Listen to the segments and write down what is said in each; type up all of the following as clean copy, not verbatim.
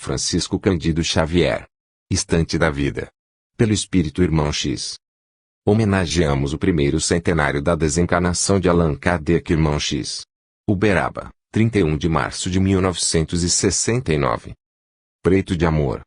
Francisco Cândido Xavier. Estante da Vida. Pelo Espírito Irmão X. Homenageamos o primeiro centenário da desencarnação de Allan Kardec Irmão X. Uberaba, 31 de março de 1969. Preto de amor.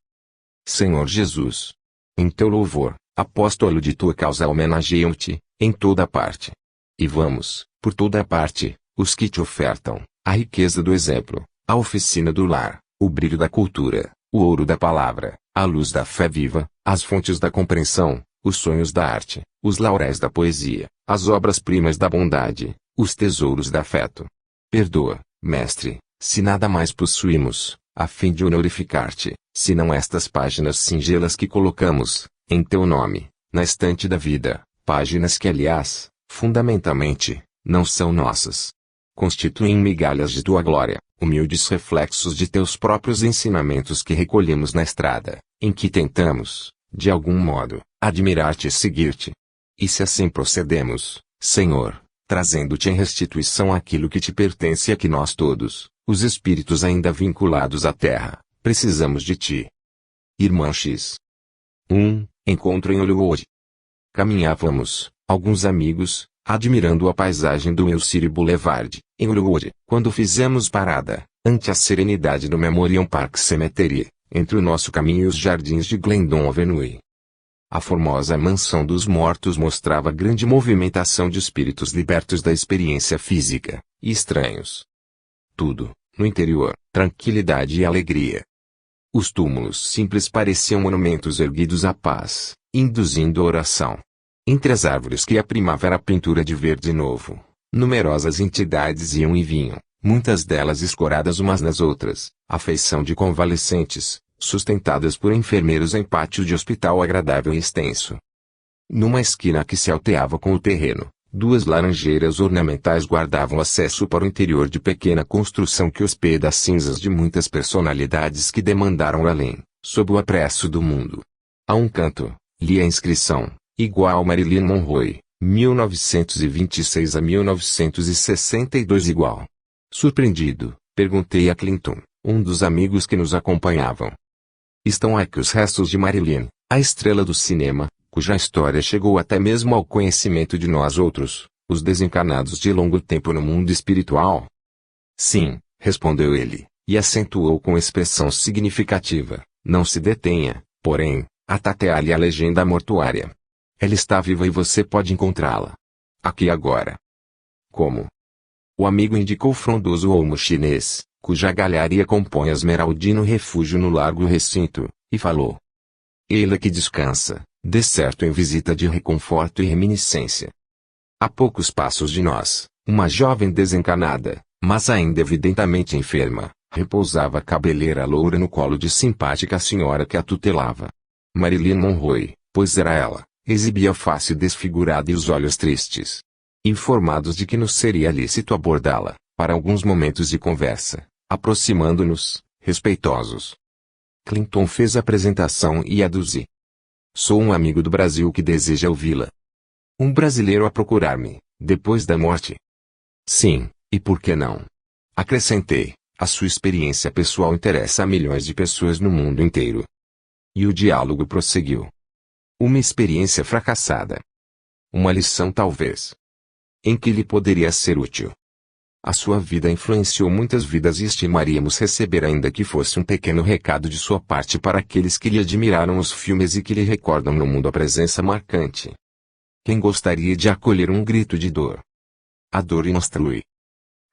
Senhor Jesus. Em teu louvor, apóstolo de tua causa homenageiam-te, em toda parte. E vamos, por toda parte, os que te ofertam, a riqueza do exemplo, a oficina do lar, o brilho da cultura, o ouro da palavra, a luz da fé viva, as fontes da compreensão, os sonhos da arte, os lauréis da poesia, as obras-primas da bondade, os tesouros da afeto. Perdoa, Mestre, se nada mais possuímos, a fim de honorificar-te, senão estas páginas singelas que colocamos, em teu nome, na estante da vida, páginas que aliás, fundamentalmente, não são nossas. Constituem migalhas de tua glória, humildes reflexos de teus próprios ensinamentos que recolhemos na estrada, em que tentamos, de algum modo, admirar-te e seguir-te. E se assim procedemos, Senhor, trazendo-te em restituição aquilo que te pertence e a que nós todos, os espíritos ainda vinculados à terra, precisamos de ti. Irmão X. Encontro em Hollywood. Caminhávamos, alguns amigos, admirando a paisagem do Wilshire Boulevard, em Hollywood, quando fizemos parada, ante a serenidade do Memorial Park Cemetery, entre o nosso caminho e os jardins de Glendon Avenue. A formosa mansão dos mortos mostrava grande movimentação de espíritos libertos da experiência física, e estranhos. Tudo, no interior, tranquilidade e alegria. Os túmulos simples pareciam monumentos erguidos à paz, induzindo a oração. Entre as árvores que a primavera pintura de verde novo, numerosas entidades iam e vinham, muitas delas escoradas umas nas outras, à feição de convalescentes, sustentadas por enfermeiros em pátio de hospital agradável e extenso. Numa esquina que se alteava com o terreno, duas laranjeiras ornamentais guardavam acesso para o interior de pequena construção que hospeda as cinzas de muitas personalidades que demandaram além, sob o apreço do mundo. A um canto, li a inscrição, igual Marilyn Monroe, 1926 a 1962 igual. Surpreendido, perguntei a Clinton, um dos amigos que nos acompanhavam. Estão aqui os restos de Marilyn, a estrela do cinema, cuja história chegou até mesmo ao conhecimento de nós outros, os desencarnados de longo tempo no mundo espiritual? Sim, respondeu ele, e acentuou com expressão significativa, não se detenha, porém, a tatear-lhe a legenda mortuária. Ela está viva e você pode encontrá-la. Aqui agora. Como? O amigo indicou o frondoso olmo chinês, cuja galharia compõe esmeraldino refúgio no largo recinto, e falou. Ela que descansa, de certo em visita de reconforto e reminiscência. A poucos passos de nós, uma jovem desencarnada, mas ainda evidentemente enferma, repousava a cabeleira loura no colo de simpática senhora que a tutelava. Marilyn Monroe, pois era ela, exibia a face desfigurada e os olhos tristes. Informados de que nos seria lícito abordá-la, para alguns momentos de conversa, aproximando-nos, respeitosos. Clinton fez a apresentação e aduzi. Sou um amigo do Brasil que deseja ouvi-la. Um brasileiro a procurar-me, depois da morte? Sim, e por que não? Acrescentei, a sua experiência pessoal interessa a milhões de pessoas no mundo inteiro. E o diálogo prosseguiu. Uma experiência fracassada. Uma lição talvez. Em que lhe poderia ser útil. A sua vida influenciou muitas vidas e estimaríamos receber ainda que fosse um pequeno recado de sua parte para aqueles que lhe admiraram os filmes e que lhe recordam no mundo a presença marcante. Quem gostaria de acolher um grito de dor? A dor instrui.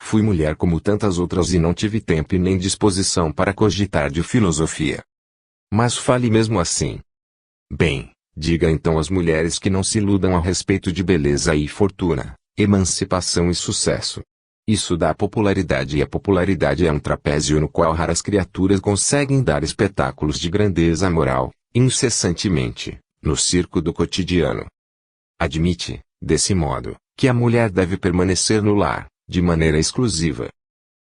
Fui mulher como tantas outras e não tive tempo e nem disposição para cogitar de filosofia. Mas fale mesmo assim. Bem, diga então às mulheres que não se iludam a respeito de beleza e fortuna, emancipação e sucesso. Isso dá popularidade e a popularidade é um trapézio no qual raras criaturas conseguem dar espetáculos de grandeza moral, incessantemente, no circo do cotidiano. Admite, desse modo, que a mulher deve permanecer no lar, de maneira exclusiva.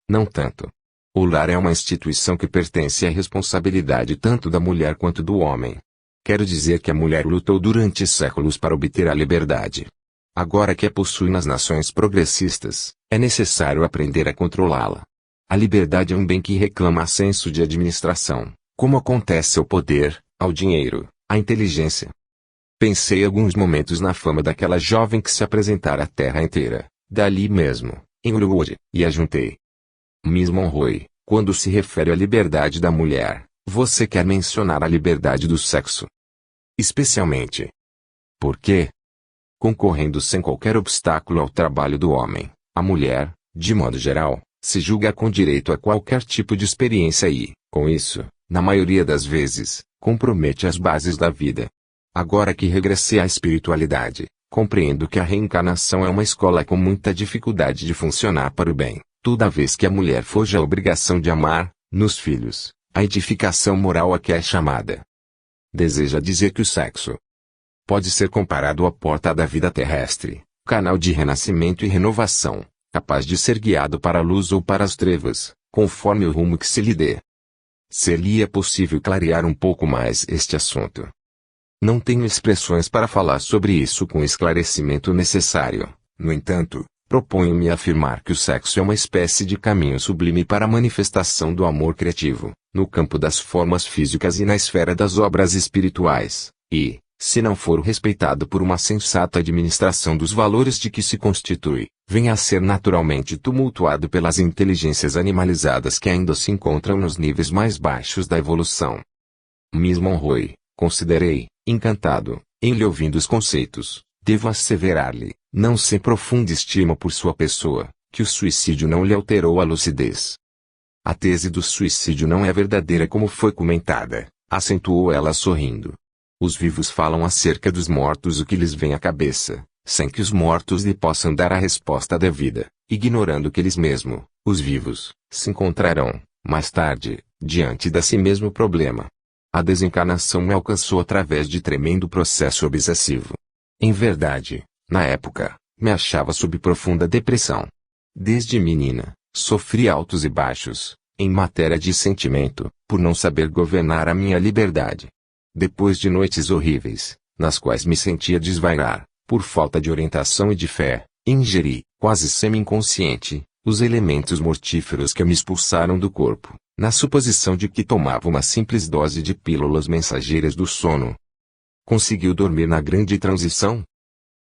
Não tanto. O lar é uma instituição que pertence à responsabilidade tanto da mulher quanto do homem. Quero dizer que a mulher lutou durante séculos para obter a liberdade. Agora que a possui nas nações progressistas, é necessário aprender a controlá-la. A liberdade é um bem que reclama senso de administração, como acontece ao poder, ao dinheiro, à inteligência. Pensei alguns momentos na fama daquela jovem que se apresentara à terra inteira, dali mesmo, em Hollywood, e a juntei. Miss Monroe, quando se refere à liberdade da mulher, você quer mencionar a liberdade do sexo? Especialmente. Por quê? Concorrendo sem qualquer obstáculo ao trabalho do homem, a mulher, de modo geral, se julga com direito a qualquer tipo de experiência e, com isso, na maioria das vezes, compromete as bases da vida. Agora que regressei à espiritualidade, compreendo que a reencarnação é uma escola com muita dificuldade de funcionar para o bem, toda vez que a mulher foge à obrigação de amar, nos filhos, a edificação moral a que é chamada. Deseja dizer que o sexo pode ser comparado à porta da vida terrestre, canal de renascimento e renovação, capaz de ser guiado para a luz ou para as trevas, conforme o rumo que se lhe dê. Seria possível clarear um pouco mais este assunto? Não tenho expressões para falar sobre isso com o esclarecimento necessário. No entanto, proponho-me afirmar que o sexo é uma espécie de caminho sublime para a manifestação do amor criativo, no campo das formas físicas e na esfera das obras espirituais, e, se não for respeitado por uma sensata administração dos valores de que se constitui, venha a ser naturalmente tumultuado pelas inteligências animalizadas que ainda se encontram nos níveis mais baixos da evolução. Miss Monroe, considerei, encantado, em lhe ouvindo os conceitos, devo asseverar-lhe, não sem profunda estima por sua pessoa, que o suicídio não lhe alterou a lucidez. A tese do suicídio não é verdadeira como foi comentada, acentuou ela sorrindo. Os vivos falam acerca dos mortos o que lhes vem à cabeça, sem que os mortos lhe possam dar a resposta devida, ignorando que eles mesmos, os vivos, se encontrarão, mais tarde, diante de si mesmo problema. A desencarnação me alcançou através de tremendo processo obsessivo. Em verdade, na época, me achava sob profunda depressão. Desde menina, sofri altos e baixos, em matéria de sentimento, por não saber governar a minha liberdade. Depois de noites horríveis, nas quais me sentia desvairar, por falta de orientação e de fé, ingeri, quase semi-inconsciente, os elementos mortíferos que me expulsaram do corpo, na suposição de que tomava uma simples dose de pílulas mensageiras do sono. Conseguiu dormir na grande transição?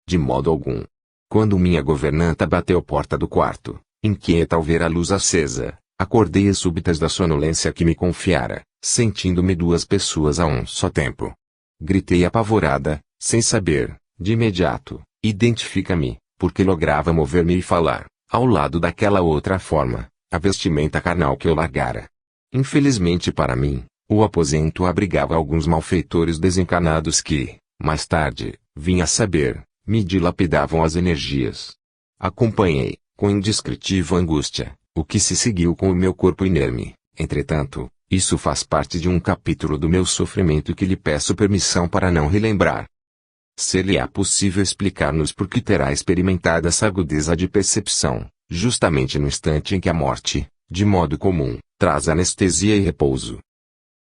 De modo algum. Quando minha governanta bateu a porta do quarto, inquieta ao ver a luz acesa, acordei às súbitas da sonolência que me confiara, sentindo-me duas pessoas a um só tempo. Gritei apavorada, sem saber, de imediato, identifica-me, porque lograva mover-me e falar, ao lado daquela outra forma, a vestimenta carnal que eu largara. Infelizmente para mim, o aposento abrigava alguns malfeitores desencarnados que, mais tarde, vim a saber, me dilapidavam as energias. Acompanhei, com indescritível angústia, o que se seguiu com o meu corpo inerme. Entretanto, isso faz parte de um capítulo do meu sofrimento que lhe peço permissão para não relembrar. Ser-lhe-á possível explicar-nos por que terá experimentado essa agudeza de percepção, justamente no instante em que a morte, de modo comum, traz anestesia e repouso.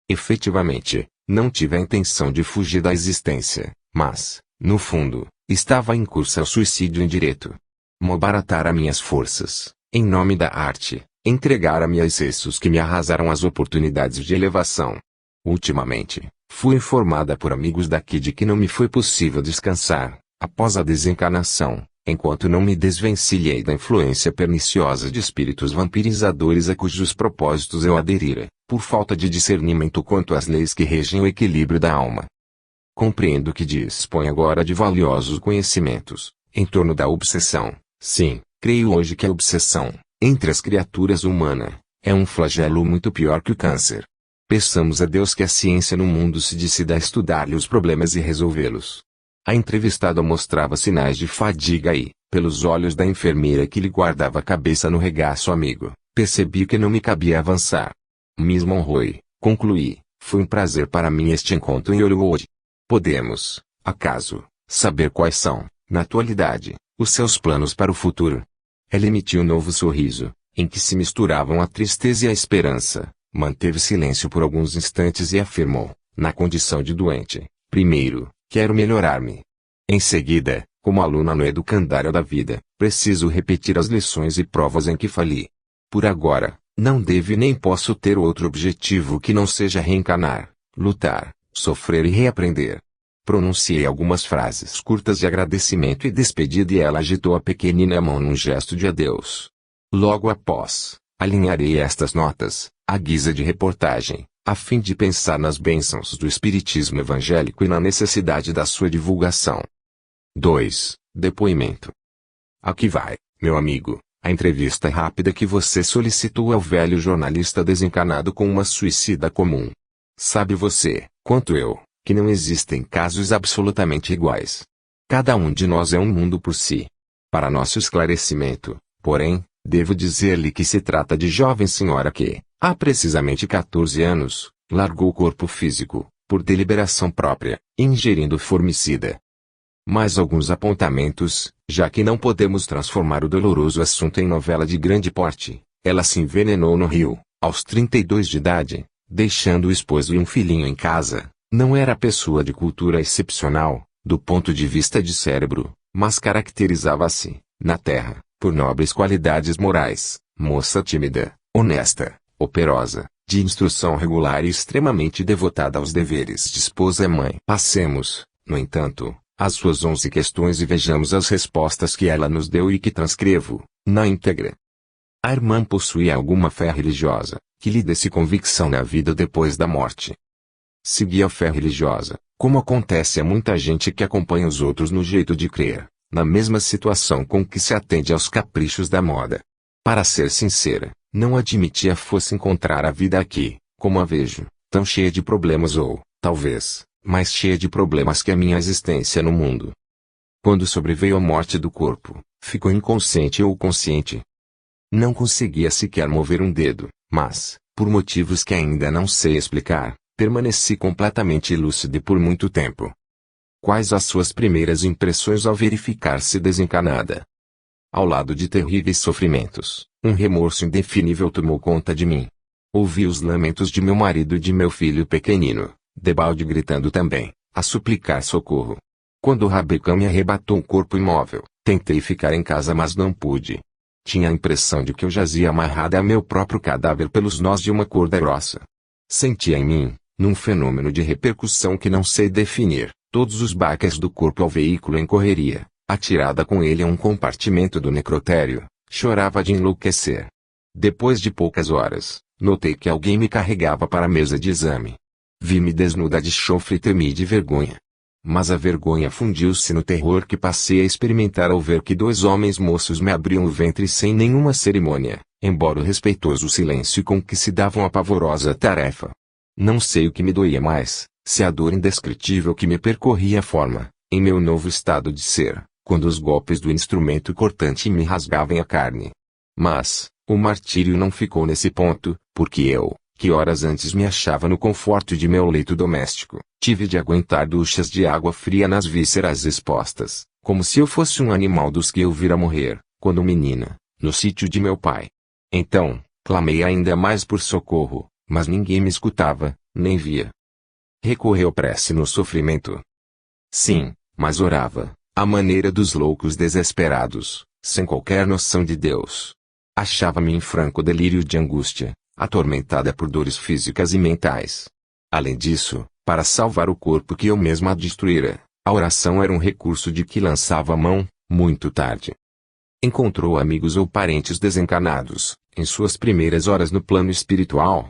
Efetivamente, não tive a intenção de fugir da existência, mas, no fundo, estava em curso ao suicídio indireto. Malbaratara minhas forças, em nome da arte, entregara-me a excessos que me arrasaram as oportunidades de elevação. Ultimamente, fui informada por amigos daqui de que não me foi possível descansar, após a desencarnação, enquanto não me desvencilhei da influência perniciosa de espíritos vampirizadores a cujos propósitos eu aderira, por falta de discernimento quanto às leis que regem o equilíbrio da alma. Compreendo que dispõe agora de valiosos conhecimentos, em torno da obsessão. Sim, creio hoje que a obsessão, entre as criaturas humanas, é um flagelo muito pior que o câncer. Peçamos a Deus que a ciência no mundo se decida a estudar-lhe os problemas e resolvê-los. A entrevistada mostrava sinais de fadiga e, pelos olhos da enfermeira que lhe guardava a cabeça no regaço amigo, percebi que não me cabia avançar. Miss Monroe, concluí, foi um prazer para mim este encontro em Hollywood. Podemos, acaso, saber quais são, na atualidade, os seus planos para o futuro? Ela emitiu um novo sorriso, em que se misturavam a tristeza e a esperança, manteve silêncio por alguns instantes e afirmou, na condição de doente, primeiro, quero melhorar-me. Em seguida, como aluna no educandário da vida, preciso repetir as lições e provas em que falhei. Por agora, Não devo e nem posso ter outro objetivo que não seja reencarnar, lutar, sofrer e reaprender. Pronunciei algumas frases curtas de agradecimento e despedida e ela agitou a pequenina mão num gesto de adeus. Logo após, alinharei estas notas, à guisa de reportagem, a fim de pensar nas bênçãos do espiritismo evangélico e na necessidade da sua divulgação. 2. Depoimento. Aqui vai, meu amigo, a entrevista rápida que você solicitou ao velho jornalista desencarnado com uma suicida comum. Sabe você, quanto eu, que não existem casos absolutamente iguais. Cada um de nós é um mundo por si. Para nosso esclarecimento, porém, devo dizer-lhe que se trata de jovem senhora que, há precisamente 14 anos, largou o corpo físico, por deliberação própria, ingerindo formicida. Mais alguns apontamentos, já que não podemos transformar o doloroso assunto em novela de grande porte. Ela se envenenou no Rio, aos 32 de idade, deixando o esposo e um filhinho em casa. Não era pessoa de cultura excepcional, do ponto de vista de cérebro, mas caracterizava-se, na terra, por nobres qualidades morais, moça tímida, honesta, operosa, de instrução regular e extremamente devotada aos deveres de esposa e mãe. Passemos, no entanto, às suas 11 questões e vejamos as respostas que ela nos deu e que transcrevo, na íntegra. A irmã possuía alguma fé religiosa, que lhe desse convicção na vida depois da morte. Seguia a fé religiosa, como acontece a muita gente que acompanha os outros no jeito de crer, na mesma situação com que se atende aos caprichos da moda. Para ser sincera, não admitia fosse encontrar a vida aqui, como a vejo, tão cheia de problemas ou, talvez, mais cheia de problemas que a minha existência no mundo. Quando sobreveio a morte do corpo, ficou inconsciente ou consciente. Não conseguia sequer mover um dedo, mas, por motivos que ainda não sei explicar, permaneci completamente lúcida por muito tempo. Quais as suas primeiras impressões ao verificar-se desencarnada? Ao lado de terríveis sofrimentos, um remorso indefinível tomou conta de mim. Ouvi os lamentos de meu marido e de meu filho pequenino, debalde gritando também, a suplicar socorro. Quando Rabeca me arrebatou um corpo imóvel, tentei ficar em casa mas não pude. Tinha a impressão de que eu jazia amarrada a meu próprio cadáver pelos nós de uma corda grossa. Sentia em mim, num fenômeno de repercussão que não sei definir, todos os baques do corpo ao veículo em correria, atirada com ele a um compartimento do necrotério, chorava de enlouquecer. Depois de poucas horas, notei que alguém me carregava para a mesa de exame. Vi-me desnuda de chofre e temi de vergonha. Mas a vergonha fundiu-se no terror que passei a experimentar ao ver que 2 homens moços me abriam o ventre sem nenhuma cerimônia, embora o respeitoso silêncio com que se davam a pavorosa tarefa. Não sei o que me doía mais, se a dor indescritível que me percorria a forma, em meu novo estado de ser, quando os golpes do instrumento cortante me rasgavam a carne. Mas, o martírio não ficou nesse ponto, porque eu, que horas antes me achava no conforto de meu leito doméstico, tive de aguentar duchas de água fria nas vísceras expostas, como se eu fosse um animal dos que eu vira morrer, quando menina, no sítio de meu pai. Então, clamei ainda mais por socorro, mas ninguém me escutava, nem via. Recorreu prece no sofrimento. Sim, mas orava, à maneira dos loucos desesperados, sem qualquer noção de Deus. Achava-me em franco delírio de angústia, atormentada por dores físicas e mentais. Além disso, para salvar o corpo que eu mesma destruíra, a oração era um recurso de que lançava a mão, muito tarde. Encontrou amigos ou parentes desencarnados, em suas primeiras horas no plano espiritual?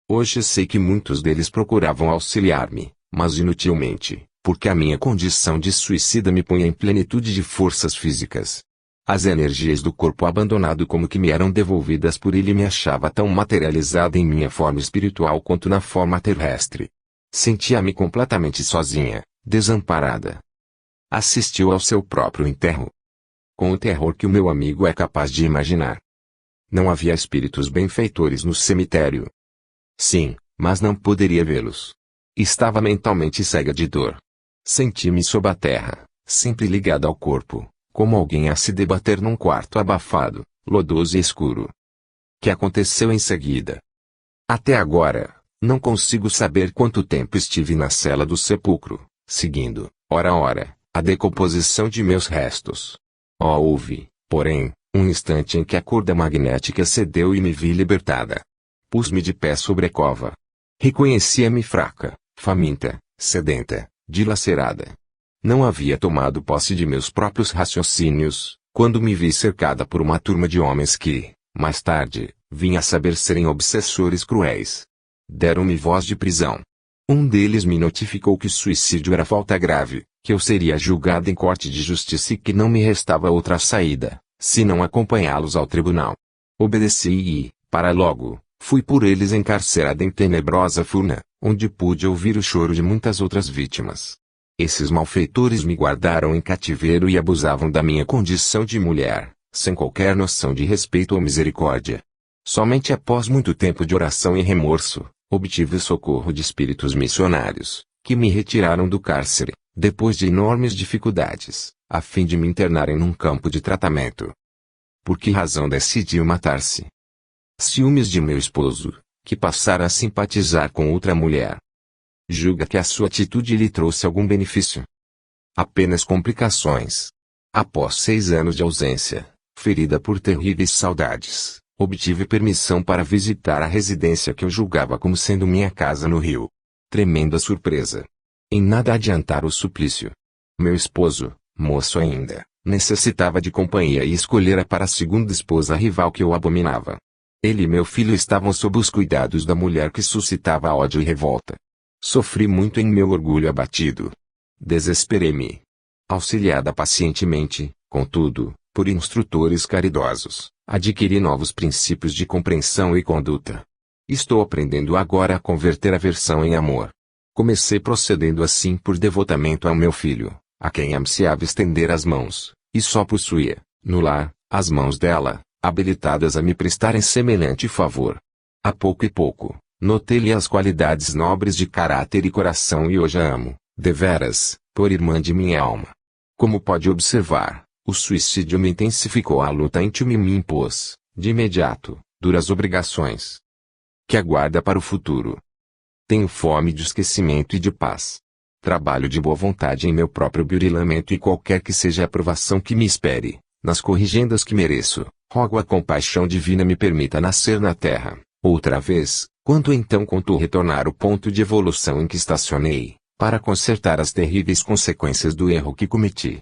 Hoje sei que muitos deles procuravam auxiliar-me, mas inutilmente, porque a minha condição de suicida me punha em plenitude de forças físicas. As energias do corpo abandonado como que me eram devolvidas por ele e me achava tão materializada em minha forma espiritual quanto na forma terrestre. Sentia-me completamente sozinha, desamparada. Assistiu ao seu próprio enterro. Com o terror que o meu amigo é capaz de imaginar. Não havia espíritos benfeitores no cemitério. Sim, mas não poderia vê-los. Estava mentalmente cega de dor. Senti-me sob a terra, sempre ligada ao corpo, como alguém a se debater num quarto abafado, lodoso e escuro. Que aconteceu em seguida? Até agora, não consigo saber quanto tempo estive na cela do sepulcro, seguindo, ora a ora, a decomposição de meus restos. Houve, porém, Um instante em que a corda magnética cedeu e me vi libertada. Pus-me de pé sobre a cova. Reconhecia-me fraca, faminta, sedenta, dilacerada. Não havia tomado posse de meus próprios raciocínios, quando me vi cercada por uma turma de homens que, mais tarde, vim a saber serem obsessores cruéis. Deram-me voz de prisão. Um deles me notificou que suicídio era falta grave, que eu seria julgado em corte de justiça e que não me restava outra saída, se não acompanhá-los ao tribunal. Obedeci e, para logo, fui por eles encarcerada em tenebrosa furna, onde pude ouvir o choro de muitas outras vítimas. Esses malfeitores me guardaram em cativeiro e abusavam da minha condição de mulher, sem qualquer noção de respeito ou misericórdia. Somente após muito tempo de oração e remorso, obtive o socorro de espíritos missionários, que me retiraram do cárcere, depois de enormes dificuldades, a fim de me internarem num campo de tratamento. Por que razão decidiu matar-se? Ciúmes de meu esposo, que passara a simpatizar com outra mulher. Julga que a sua atitude lhe trouxe algum benefício? Apenas complicações. Após 6 anos de ausência, ferida por terríveis saudades, obtive permissão para visitar a residência que eu julgava como sendo minha casa no Rio. Tremenda surpresa. Em nada adiantara o suplício. Meu esposo, moço ainda, necessitava de companhia e escolhera para a segunda esposa rival que eu abominava. Ele e meu filho estavam sob os cuidados da mulher que suscitava ódio e revolta. Sofri muito em meu orgulho abatido. Desesperei-me. Auxiliada pacientemente, contudo, por instrutores caridosos, adquiri novos princípios de compreensão e conduta. Estou aprendendo agora a converter aversão em amor. Comecei procedendo assim por devotamento ao meu filho, a quem ansiava estender as mãos, e só possuía, no lar, as mãos dela, habilitadas a me prestarem semelhante favor. A pouco e pouco, notei-lhe as qualidades nobres de caráter e coração e hoje a amo, deveras, por irmã de minha alma. Como pode observar, o suicídio me intensificou a luta íntima e me impôs, de imediato, duras obrigações. Que aguarda para o futuro? Tenho fome de esquecimento e de paz. Trabalho de boa vontade em meu próprio burilamento e qualquer que seja a aprovação que me espere, nas corrigendas que mereço, rogo a compaixão divina me permita nascer na terra, outra vez, quando então conto retornar ao ponto de evolução em que estacionei, para consertar as terríveis consequências do erro que cometi.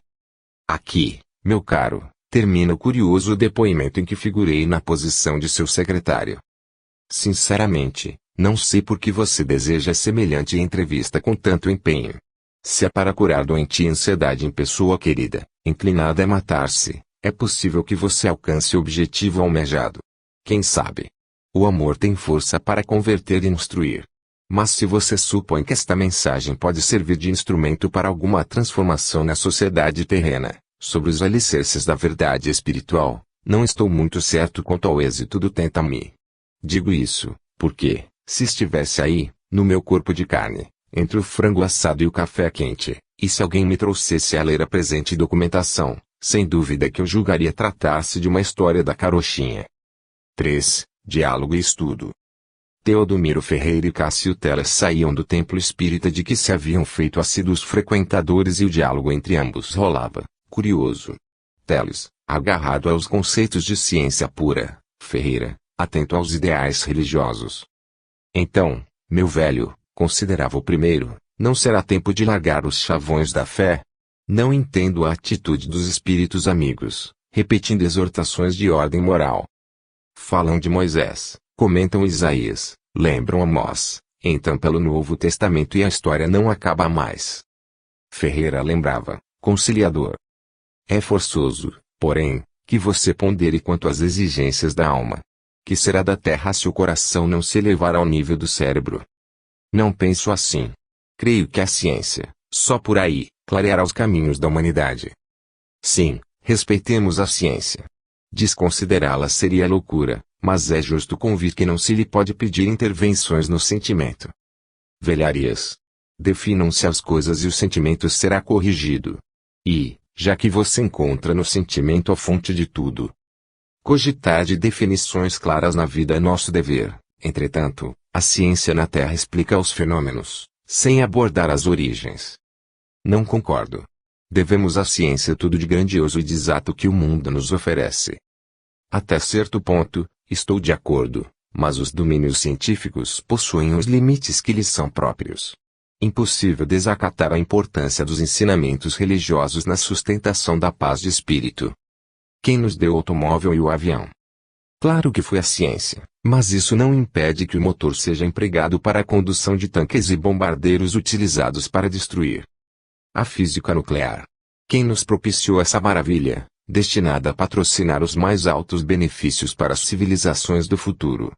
Aqui, meu caro, termina o curioso depoimento em que figurei na posição de seu secretário. Sinceramente, não sei por que você deseja semelhante entrevista com tanto empenho. Se é para curar doentia ansiedade em pessoa querida, inclinada a matar-se, é possível que você alcance o objetivo almejado. Quem sabe? O amor tem força para converter e instruir. Mas se você supõe que esta mensagem pode servir de instrumento para alguma transformação na sociedade terrena, sobre os alicerces da verdade espiritual, não estou muito certo quanto ao êxito do tenta-me. Digo isso, porque, se estivesse aí, no meu corpo de carne, entre o frango assado e o café quente, e se alguém me trouxesse a ler a presente documentação, sem dúvida que eu julgaria tratar-se de uma história da carochinha. 3. Diálogo e estudo. Teodomiro Ferreira e Cássio Teles saíam do templo espírita de que se haviam feito assíduos frequentadores e o diálogo entre ambos rolava, curioso. Teles, agarrado aos conceitos de ciência pura, Ferreira, atento aos ideais religiosos. Então, meu velho, considerava o primeiro, não será tempo de largar os chavões da fé? Não entendo a atitude dos espíritos amigos, repetindo exortações de ordem moral. Falam de Moisés, comentam Isaías, lembram Amós, então pelo Novo Testamento e a história não acaba mais. Ferreira lembrava, conciliador. É forçoso, porém, que você pondere quanto às exigências da alma. Que será da terra se o coração não se elevar ao nível do cérebro? Não penso assim. Creio que a ciência, só por aí, clareará os caminhos da humanidade. Sim, respeitemos a ciência. Desconsiderá-la seria loucura, mas é justo convir que não se lhe pode pedir intervenções no sentimento. Velharias. Definam-se as coisas e o sentimento será corrigido. E, já que você encontra no sentimento a fonte de tudo, cogitar de definições claras na vida é nosso dever. Entretanto, a ciência na Terra explica os fenômenos, sem abordar as origens. Não concordo. Devemos à ciência tudo de grandioso e de exato que o mundo nos oferece. Até certo ponto, estou de acordo, mas os domínios científicos possuem os limites que lhes são próprios. Impossível desacatar a importância dos ensinamentos religiosos na sustentação da paz de espírito. Quem nos deu o automóvel e o avião? Claro que foi a ciência, mas isso não impede que o motor seja empregado para a condução de tanques e bombardeiros utilizados para destruir. A física nuclear. Quem nos propiciou essa maravilha, destinada a patrocinar os mais altos benefícios para as civilizações do futuro?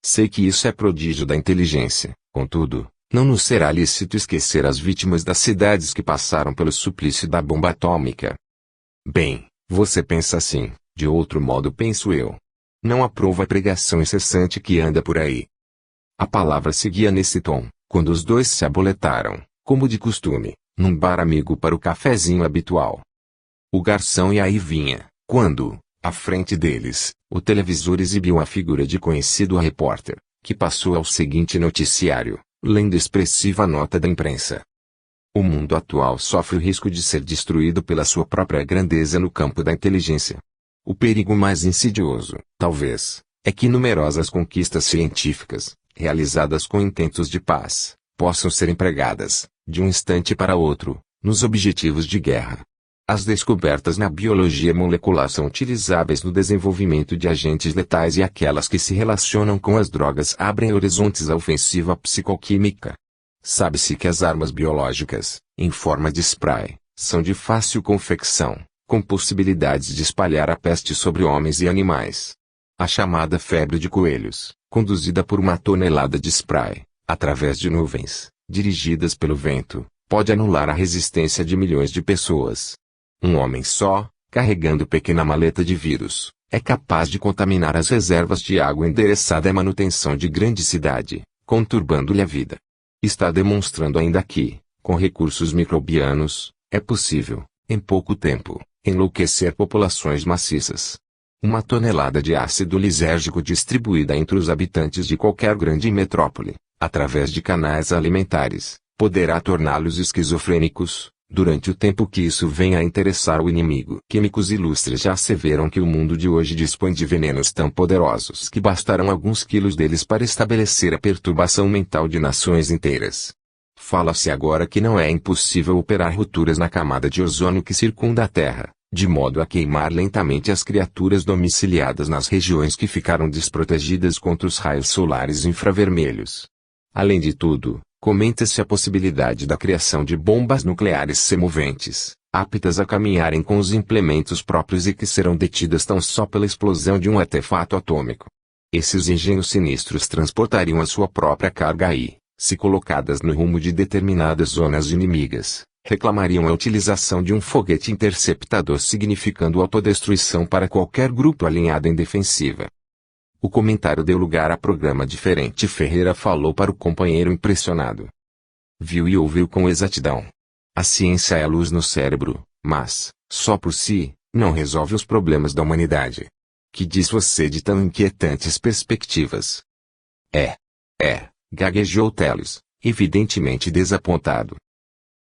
Sei que isso é prodígio da inteligência, contudo, não nos será lícito esquecer as vítimas das cidades que passaram pelo suplício da bomba atômica. Bem, você pensa assim, de outro modo penso eu. Não aprovo a pregação incessante que anda por aí. A palavra seguia nesse tom, quando os dois se aboletaram, como de costume, num bar amigo para o cafezinho habitual. O garçom e aí vinha, quando, à frente deles, o televisor exibiu a figura de conhecido repórter, que passou ao seguinte noticiário, lendo expressiva nota da imprensa. O mundo atual sofre o risco de ser destruído pela sua própria grandeza no campo da inteligência. O perigo mais insidioso, talvez, é que numerosas conquistas científicas, realizadas com intentos de paz, possam ser empregadas, de um instante para outro, nos objetivos de guerra. As descobertas na biologia molecular são utilizáveis no desenvolvimento de agentes letais e aquelas que se relacionam com as drogas abrem horizontes à ofensiva psicoquímica. Sabe-se que as armas biológicas, em forma de spray, são de fácil confecção, com possibilidades de espalhar a peste sobre homens e animais. A chamada febre de coelhos, conduzida por uma tonelada de spray, através de nuvens, dirigidas pelo vento, pode anular a resistência de milhões de pessoas. Um homem só, carregando pequena maleta de vírus, é capaz de contaminar as reservas de água endereçada à manutenção de grande cidade, conturbando-lhe a vida. Está demonstrando ainda que, com recursos microbianos, é possível, em pouco tempo, enlouquecer populações maciças. Uma tonelada de ácido lisérgico distribuída entre os habitantes de qualquer grande metrópole, através de canais alimentares, poderá torná-los esquizofrênicos, durante o tempo que isso venha a interessar o inimigo. Químicos ilustres já asseveram que o mundo de hoje dispõe de venenos tão poderosos que bastarão alguns quilos deles para estabelecer a perturbação mental de nações inteiras. Fala-se agora que não é impossível operar rupturas na camada de ozônio que circunda a Terra, de modo a queimar lentamente as criaturas domiciliadas nas regiões que ficaram desprotegidas contra os raios solares infravermelhos. Além de tudo, comenta-se a possibilidade da criação de bombas nucleares semoventes, aptas a caminharem com os implementos próprios e que serão detidas tão só pela explosão de um artefato atômico. Esses engenhos sinistros transportariam a sua própria carga e, se colocadas no rumo de determinadas zonas inimigas, reclamariam a utilização de um foguete interceptador, significando autodestruição para qualquer grupo alinhado em defensiva. O comentário deu lugar a programa diferente. Ferreira falou para o companheiro impressionado. Viu e ouviu com exatidão. A ciência é a luz no cérebro, mas, só por si, não resolve os problemas da humanidade. Que diz você de tão inquietantes perspectivas? Gaguejou Teles, evidentemente desapontado.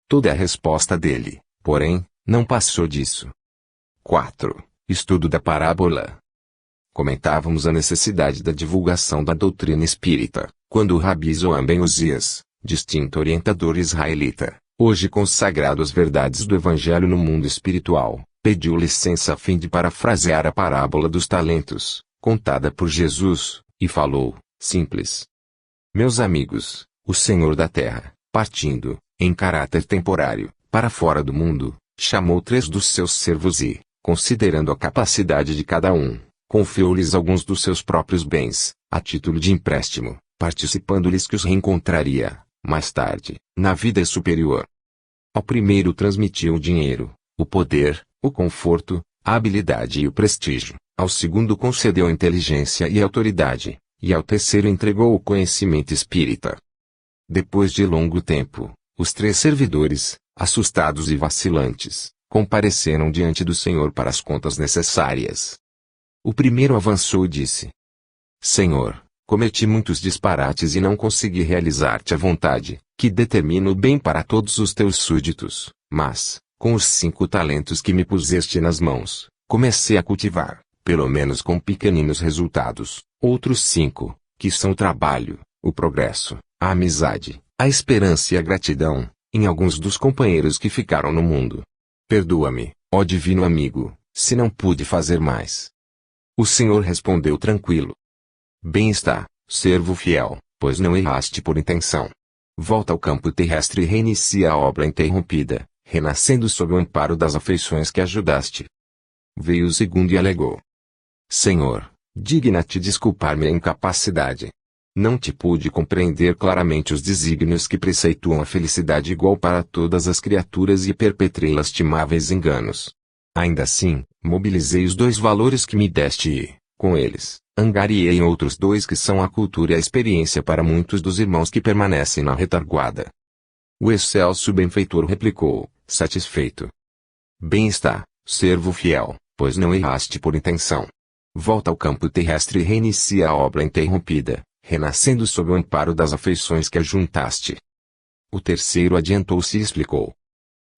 Toda a resposta dele, porém, não passou disso. 4. Estudo da parábola. Comentávamos a necessidade da divulgação da doutrina espírita, quando o Rabi Zohar ben Uzias, distinto orientador israelita, hoje consagrado às verdades do Evangelho no mundo espiritual, pediu licença a fim de parafrasear a parábola dos talentos, contada por Jesus, e falou, simples. Meus amigos, o Senhor da Terra, partindo, em caráter temporário, para fora do mundo, chamou 3 dos seus servos e, considerando a capacidade de cada um, confiou-lhes alguns dos seus próprios bens, a título de empréstimo, participando-lhes que os reencontraria, mais tarde, na vida superior. Ao primeiro transmitiu o dinheiro, o poder, o conforto, a habilidade e o prestígio, ao segundo concedeu inteligência e autoridade, e ao terceiro entregou o conhecimento espírita. Depois de longo tempo, os 3 servidores, assustados e vacilantes, compareceram diante do Senhor para as contas necessárias. O primeiro avançou e disse: Senhor, cometi muitos disparates e não consegui realizar-te a vontade, que determina o bem para todos os teus súditos, mas, com os 5 talentos que me puseste nas mãos, comecei a cultivar, pelo menos com pequeninos resultados. Outros 5, que são o trabalho, o progresso, a amizade, a esperança e a gratidão, em alguns dos companheiros que ficaram no mundo. Perdoa-me, ó divino amigo, se não pude fazer mais. O Senhor respondeu tranquilo. Bem está, servo fiel, pois não erraste por intenção. Volta ao campo terrestre e reinicia a obra interrompida, renascendo sob o amparo das afeições que ajudaste. Veio o segundo e alegou. Senhor, digna-te desculpar minha incapacidade. Não te pude compreender claramente os desígnios que preceituam a felicidade igual para todas as criaturas e perpetrei lastimáveis enganos. Ainda assim, mobilizei os 2 valores que me deste e, com eles, angariei outros 2 que são a cultura e a experiência para muitos dos irmãos que permanecem na retaguarda. O excelso benfeitor replicou, satisfeito. Bem está, servo fiel, pois não erraste por intenção. Volta ao campo terrestre e reinicia a obra interrompida, renascendo sob o amparo das afeições que ajuntaste. O terceiro adiantou-se e explicou.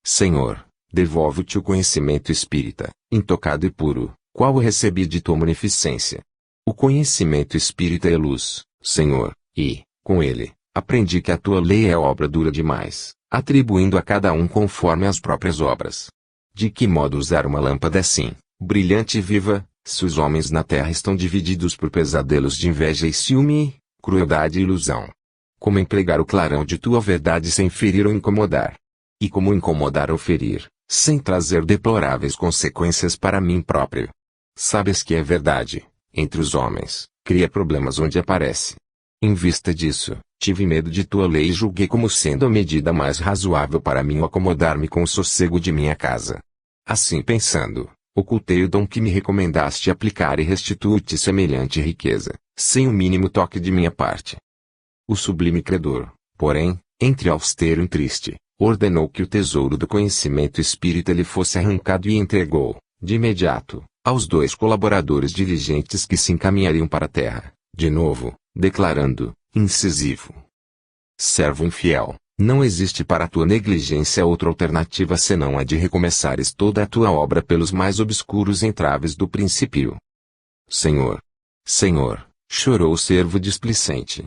Senhor, devolvo-te o conhecimento espírita, intocado e puro, qual o recebi de tua munificência. O conhecimento espírita é luz, Senhor, e, com ele, aprendi que a tua lei é obra dura demais, atribuindo a cada um conforme as próprias obras. De que modo usar uma lâmpada assim, brilhante e viva, se os homens na terra estão divididos por pesadelos de inveja e ciúme, crueldade e ilusão? Como empregar o clarão de tua verdade sem ferir ou incomodar? E como incomodar ou ferir, sem trazer deploráveis consequências para mim próprio? Sabes que é verdade, entre os homens, cria problemas onde aparece. Em vista disso, tive medo de tua lei e julguei como sendo a medida mais razoável para mim acomodar-me com o sossego de minha casa. Assim pensando, ocultei o dom que me recomendaste aplicar e restituo-te semelhante riqueza, sem o mínimo toque de minha parte. O sublime credor, porém, entre austero e triste, ordenou que o tesouro do conhecimento espírita lhe fosse arrancado e entregou, de imediato, aos 2 colaboradores diligentes que se encaminhariam para a terra, de novo, declarando, incisivo. Servo infiel, não existe para a tua negligência outra alternativa senão a de recomeçares toda a tua obra pelos mais obscuros entraves do princípio. Senhor! Senhor! Chorou o servo displicente.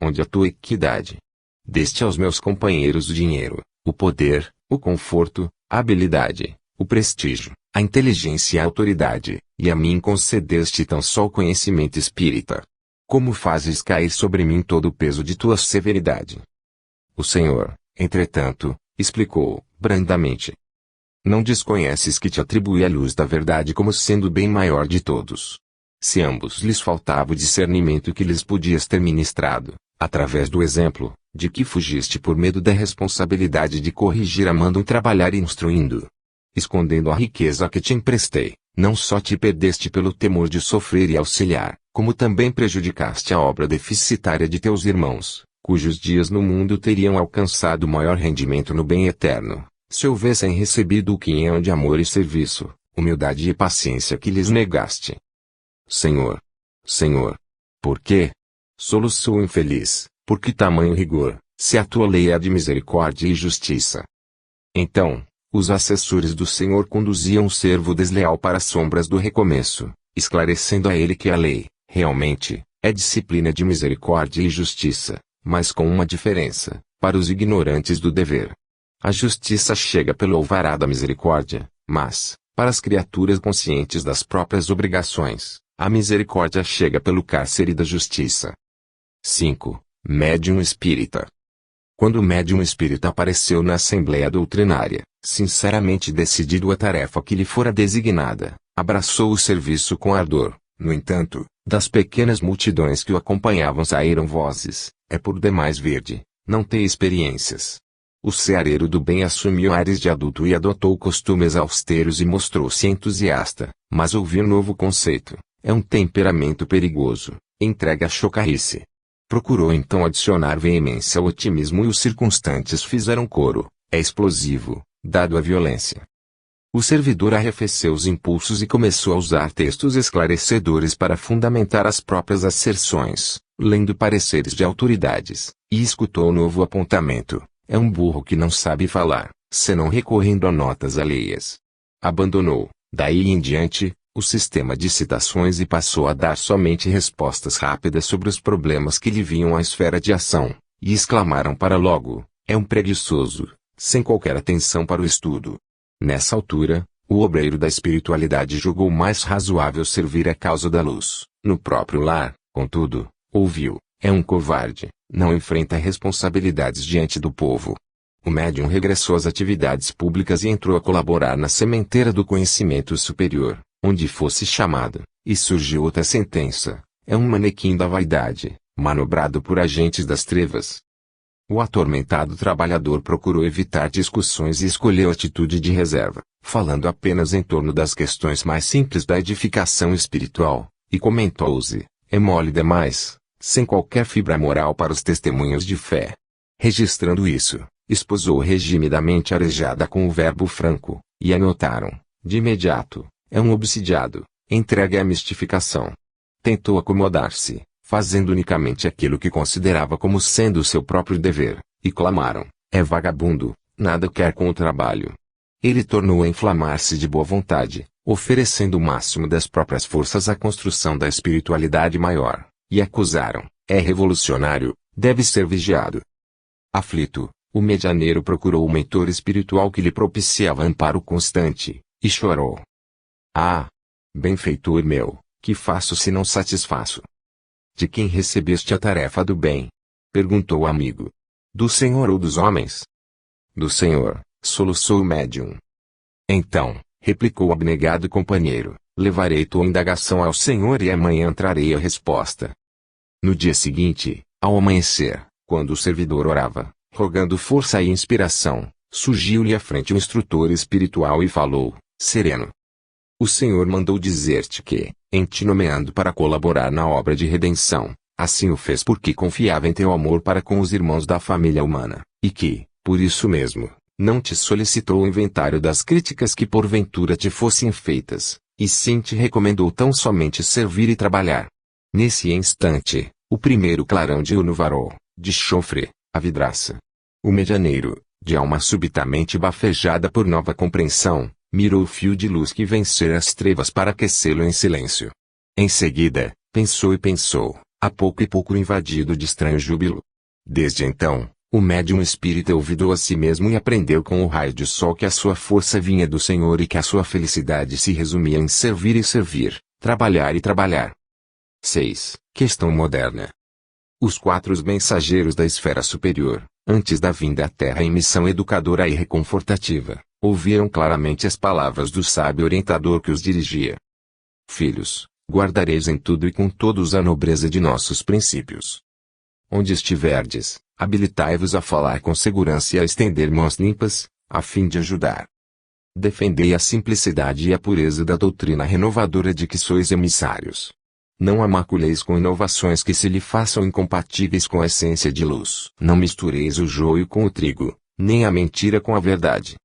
Onde a tua equidade? Deste aos meus companheiros o dinheiro, o poder, o conforto, a habilidade, o prestígio, a inteligência e a autoridade, e a mim concedeste tão só o conhecimento espírita. Como fazes cair sobre mim todo o peso de tua severidade? O Senhor, entretanto, explicou, brandamente. Não desconheces que te atribui a luz da verdade como sendo o bem maior de todos. Se ambos lhes faltava o discernimento que lhes podias ter ministrado, através do exemplo, de que fugiste por medo da responsabilidade de corrigir amando trabalhar e instruindo. Escondendo a riqueza que te emprestei, não só te perdeste pelo temor de sofrer e auxiliar, como também prejudicaste a obra deficitária de teus irmãos, cujos dias no mundo teriam alcançado maior rendimento no bem eterno, se houvessem recebido o quinhão de amor e serviço, humildade e paciência que lhes negaste. Senhor! Senhor! Por quê? Soluçou o infeliz, por que tamanho rigor, se a tua lei é de misericórdia e justiça? Então, os assessores do Senhor conduziam o servo desleal para as sombras do recomeço, esclarecendo a ele que a lei, realmente, é disciplina de misericórdia e justiça, mas com uma diferença, para os ignorantes do dever. A justiça chega pelo alvará da misericórdia, mas, para as criaturas conscientes das próprias obrigações, a misericórdia chega pelo cárcere da justiça. 5. Médium espírita. Quando o médium espírita apareceu na assembleia doutrinária, sinceramente decidido à tarefa que lhe fora designada, abraçou o serviço com ardor. No entanto, das pequenas multidões que o acompanhavam saíram vozes: é por demais verde, não tem experiências. O ceareiro do bem assumiu ares de adulto e adotou costumes austeros e mostrou-se entusiasta, mas ouvir novo conceito é um temperamento perigoso, entregue à chocarrice. Procurou então adicionar veemência ao otimismo e os circunstantes fizeram coro: é explosivo, dado à violência. O servidor arrefeceu os impulsos e começou a usar textos esclarecedores para fundamentar as próprias asserções, lendo pareceres de autoridades, e escutou o novo apontamento: é um burro que não sabe falar, senão recorrendo a notas alheias. Abandonou, daí em diante, o sistema de citações e passou a dar somente respostas rápidas sobre os problemas que lhe vinham à esfera de ação, e exclamaram para logo: é um preguiçoso, sem qualquer atenção para o estudo. Nessa altura, o obreiro da espiritualidade julgou mais razoável servir a causa da luz, no próprio lar, contudo, ouviu: é um covarde, não enfrenta responsabilidades diante do povo. O médium regressou às atividades públicas e entrou a colaborar na sementeira do conhecimento superior, onde fosse chamado, e surgiu outra sentença: é um manequim da vaidade, manobrado por agentes das trevas. O atormentado trabalhador procurou evitar discussões e escolheu atitude de reserva, falando apenas em torno das questões mais simples da edificação espiritual, e comentou-se: é mole demais, sem qualquer fibra moral para os testemunhos de fé. Registrando isso, esposou o regime da mente arejada com o verbo franco, e anotaram, de imediato: é um obsidiado, entregue à mistificação. Tentou acomodar-se, fazendo unicamente aquilo que considerava como sendo o seu próprio dever, e clamaram: é vagabundo, nada quer com o trabalho. Ele tornou a inflamar-se de boa vontade, oferecendo o máximo das próprias forças à construção da espiritualidade maior, e acusaram: é revolucionário, deve ser vigiado. Aflito, o medianeiro procurou o mentor espiritual que lhe propiciava amparo constante, e chorou: ah, benfeitor meu, que faço se não satisfaço? De quem recebeste a tarefa do bem? Perguntou o amigo. Do Senhor ou dos homens? Do Senhor, soluçou o médium. Então, replicou o abnegado companheiro, levarei tua indagação ao Senhor e amanhã trarei a resposta. No dia seguinte, ao amanhecer, quando o servidor orava, rogando força e inspiração, surgiu-lhe à frente o instrutor espiritual e falou, sereno: o Senhor mandou dizer-te que, em te nomeando para colaborar na obra de redenção, assim o fez porque confiava em teu amor para com os irmãos da família humana, e que, por isso mesmo, não te solicitou o inventário das críticas que porventura te fossem feitas, e sim te recomendou tão somente servir e trabalhar. Nesse instante, o primeiro clarão de Uno varou, de chofre, a vidraça. O medianeiro, de alma subitamente bafejada por nova compreensão, mirou o fio de luz que vencera as trevas para aquecê-lo em silêncio. Em seguida, pensou e pensou, a pouco e pouco invadido de estranho júbilo. Desde então, o médium espírita ouvidou a si mesmo e aprendeu com o raio de sol que a sua força vinha do Senhor e que a sua felicidade se resumia em servir e servir, trabalhar e trabalhar. 6. Questão moderna. Os 4 mensageiros da esfera superior, antes da vinda à Terra em missão educadora e reconfortativa, ouviram claramente as palavras do sábio orientador que os dirigia. Filhos, guardareis em tudo e com todos a nobreza de nossos princípios. Onde estiverdes, habilitai-vos a falar com segurança e a estender mãos limpas, a fim de ajudar. Defendei a simplicidade e a pureza da doutrina renovadora de que sois emissários. Não a maculeis com inovações que se lhe façam incompatíveis com a essência de luz. Não mistureis o joio com o trigo, nem a mentira com a verdade.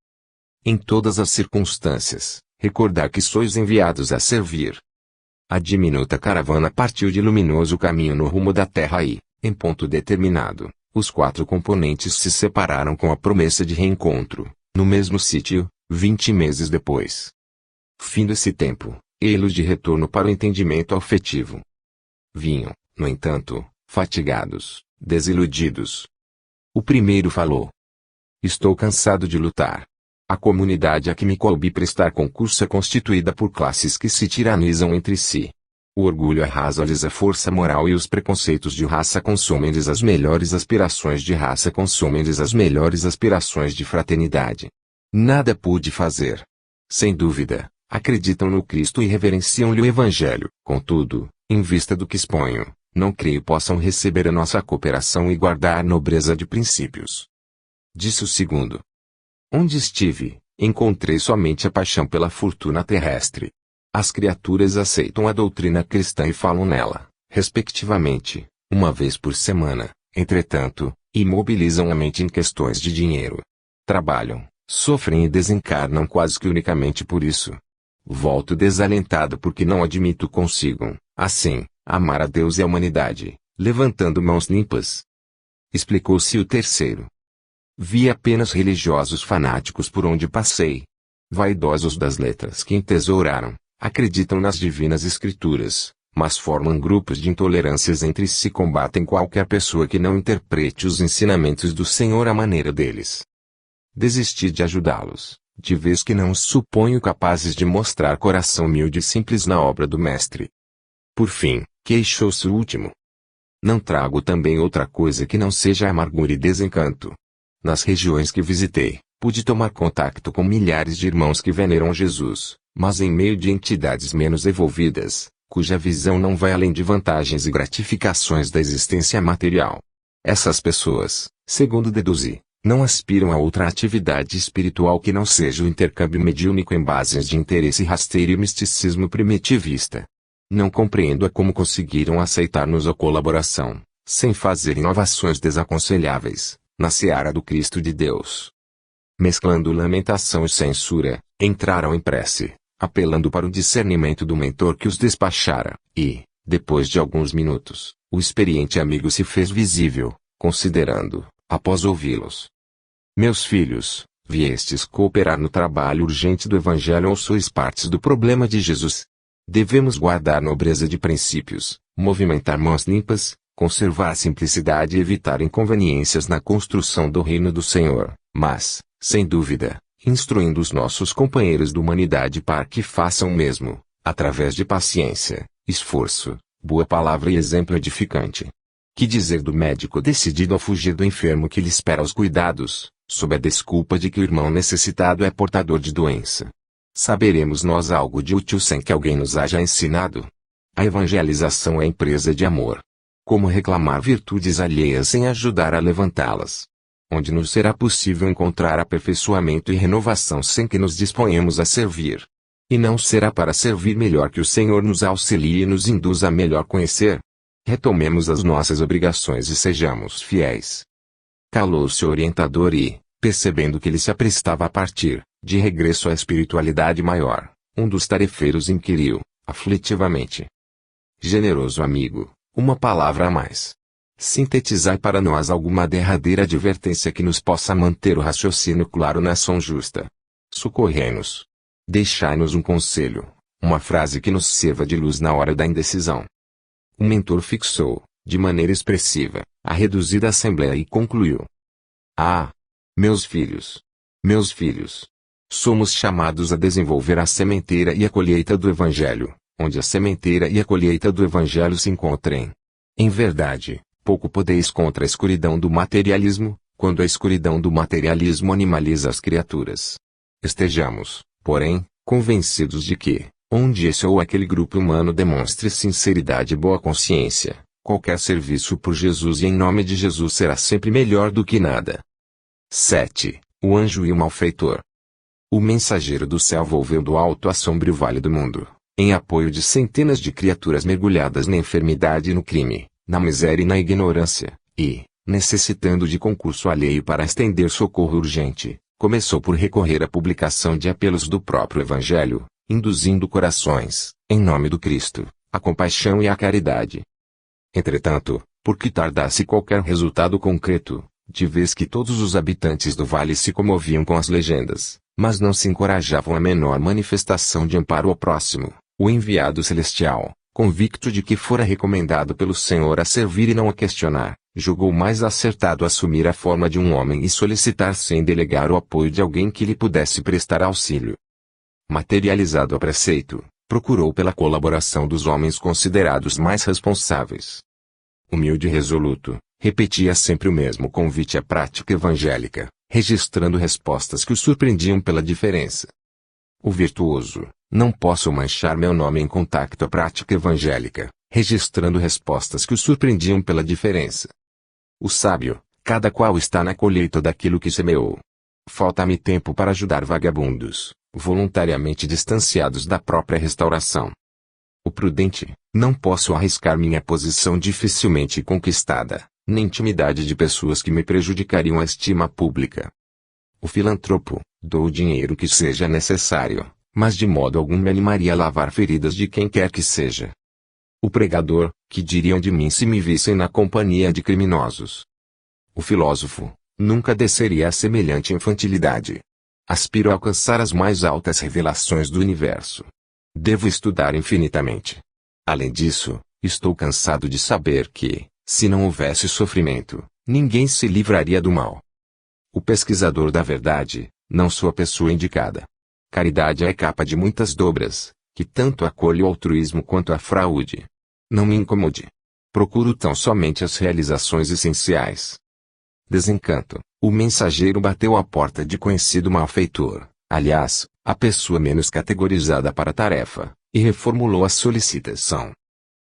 Em todas as circunstâncias, recordar que sois enviados a servir. A diminuta caravana partiu de luminoso caminho no rumo da terra e, em ponto determinado, os 4 componentes se separaram com a promessa de reencontro, no mesmo sítio, 20 meses depois. Findo esse tempo, ei-los de retorno para o entendimento afetivo. Vinham, no entanto, fatigados, desiludidos. O primeiro falou: estou cansado de lutar. A comunidade a que me coube prestar concurso é constituída por classes que se tiranizam entre si. O orgulho arrasa-lhes a força moral e os preconceitos de raça consomem-lhes as melhores aspirações de raça consomem-lhes as melhores aspirações de fraternidade. Nada pude fazer. Sem dúvida, acreditam no Cristo e reverenciam-lhe o Evangelho. Contudo, em vista do que exponho, não creio possam receber a nossa cooperação e guardar nobreza de princípios. Disse o segundo: onde estive, encontrei somente a paixão pela fortuna terrestre. As criaturas aceitam a doutrina cristã e falam nela, respectivamente, uma vez por semana, entretanto, imobilizam a mente em questões de dinheiro. Trabalham, sofrem e desencarnam quase que unicamente por isso. Volto desalentado porque não admito consigam, assim, amar a Deus e a humanidade, levantando mãos limpas. Explicou-se o terceiro. Vi apenas religiosos fanáticos por onde passei. Vaidosos das letras que entesouraram, acreditam nas divinas escrituras, mas formam grupos de intolerâncias entre si e combatem qualquer pessoa que não interprete os ensinamentos do Senhor à maneira deles. Desisti de ajudá-los, de vez que não os suponho capazes de mostrar coração humilde e simples na obra do Mestre. Por fim, queixou-se o último. Não trago também outra coisa que não seja amargura e desencanto. Nas regiões que visitei, pude tomar contato com milhares de irmãos que veneram Jesus, mas em meio de entidades menos evolvidas, cuja visão não vai além de vantagens e gratificações da existência material. Essas pessoas, segundo deduzi, não aspiram a outra atividade espiritual que não seja o intercâmbio mediúnico em bases de interesse rasteiro e misticismo primitivista. Não compreendo como conseguiram aceitar-nos a colaboração, sem fazer inovações desaconselháveis, na seara do Cristo de Deus. Mesclando lamentação e censura, entraram em prece, apelando para o discernimento do mentor que os despachara, e, depois de alguns minutos, o experiente amigo se fez visível, considerando, após ouvi-los. Meus filhos, viestes cooperar no trabalho urgente do Evangelho ou sois partes do problema de Jesus? Devemos guardar nobreza de princípios, movimentar mãos limpas, conservar simplicidade e evitar inconveniências na construção do reino do Senhor, mas, sem dúvida, instruindo os nossos companheiros de humanidade para que façam o mesmo, através de paciência, esforço, boa palavra e exemplo edificante. Que dizer do médico decidido a fugir do enfermo que lhe espera os cuidados, sob a desculpa de que o irmão necessitado é portador de doença? Saberemos nós algo de útil sem que alguém nos haja ensinado? A evangelização é empresa de amor. Como reclamar virtudes alheias sem ajudar a levantá-las? Onde nos será possível encontrar aperfeiçoamento e renovação sem que nos disponhamos a servir? E não será para servir melhor que o Senhor nos auxilie e nos induza a melhor conhecer? Retomemos as nossas obrigações e sejamos fiéis. Calou-se o orientador e, percebendo que ele se aprestava a partir, de regresso à espiritualidade maior, um dos tarefeiros inquiriu, aflitivamente: Generoso amigo, uma palavra a mais. Sintetizai para nós alguma derradeira advertência que nos possa manter o raciocínio claro na ação justa. Socorrei-nos. Deixai-nos um conselho, uma frase que nos sirva de luz na hora da indecisão. O mentor fixou, de maneira expressiva, a reduzida assembleia e concluiu: Ah! Meus filhos! Meus filhos! Somos chamados a desenvolver a sementeira e a colheita do Evangelho, onde a sementeira e a colheita do Evangelho se encontrem. Em verdade, pouco podeis contra a escuridão do materialismo, quando a escuridão do materialismo animaliza as criaturas. Estejamos, porém, convencidos de que, onde esse ou aquele grupo humano demonstre sinceridade e boa consciência, qualquer serviço por Jesus e em nome de Jesus será sempre melhor do que nada. 7. O anjo e o malfeitor. O mensageiro do céu volveu do alto a sombrio vale do mundo, em apoio de centenas de criaturas mergulhadas na enfermidade e no crime, na miséria e na ignorância, e, necessitando de concurso alheio para estender socorro urgente, começou por recorrer à publicação de apelos do próprio Evangelho, induzindo corações, em nome do Cristo, à compaixão e à caridade. Entretanto, por que tardasse qualquer resultado concreto, de vez que todos os habitantes do vale se comoviam com as legendas, mas não se encorajavam a menor manifestação de amparo ao próximo, o enviado celestial, convicto de que fora recomendado pelo Senhor a servir e não a questionar, julgou mais acertado assumir a forma de um homem e solicitar sem delegar o apoio de alguém que lhe pudesse prestar auxílio. Materializado a preceito, procurou pela colaboração dos homens considerados mais responsáveis. Humilde e resoluto, repetia sempre o mesmo convite à prática evangélica, registrando respostas que o surpreendiam pela diferença. O virtuoso: não posso manchar meu nome em contacto à prática evangélica, registrando respostas que o surpreendiam pela diferença. O sábio: cada qual está na colheita daquilo que semeou. Falta-me tempo para ajudar vagabundos, voluntariamente distanciados da própria restauração. O prudente: não posso arriscar minha posição dificilmente conquistada, na intimidade de pessoas que me prejudicariam a estima pública. O filantropo: dou o dinheiro que seja necessário, mas de modo algum me animaria a lavar feridas de quem quer que seja. O pregador: que diriam de mim se me vissem na companhia de criminosos? O filósofo: nunca desceria a semelhante infantilidade. Aspiro a alcançar as mais altas revelações do universo. Devo estudar infinitamente. Além disso, estou cansado de saber que, se não houvesse sofrimento, ninguém se livraria do mal. O pesquisador da verdade, não sou a pessoa indicada. Caridade é capa de muitas dobras, que tanto acolhe o altruísmo quanto a fraude. Não me incomode. Procuro tão somente as realizações essenciais. Desencanto. O mensageiro bateu à porta de conhecido malfeitor, aliás, a pessoa menos categorizada para a tarefa, e reformulou a solicitação.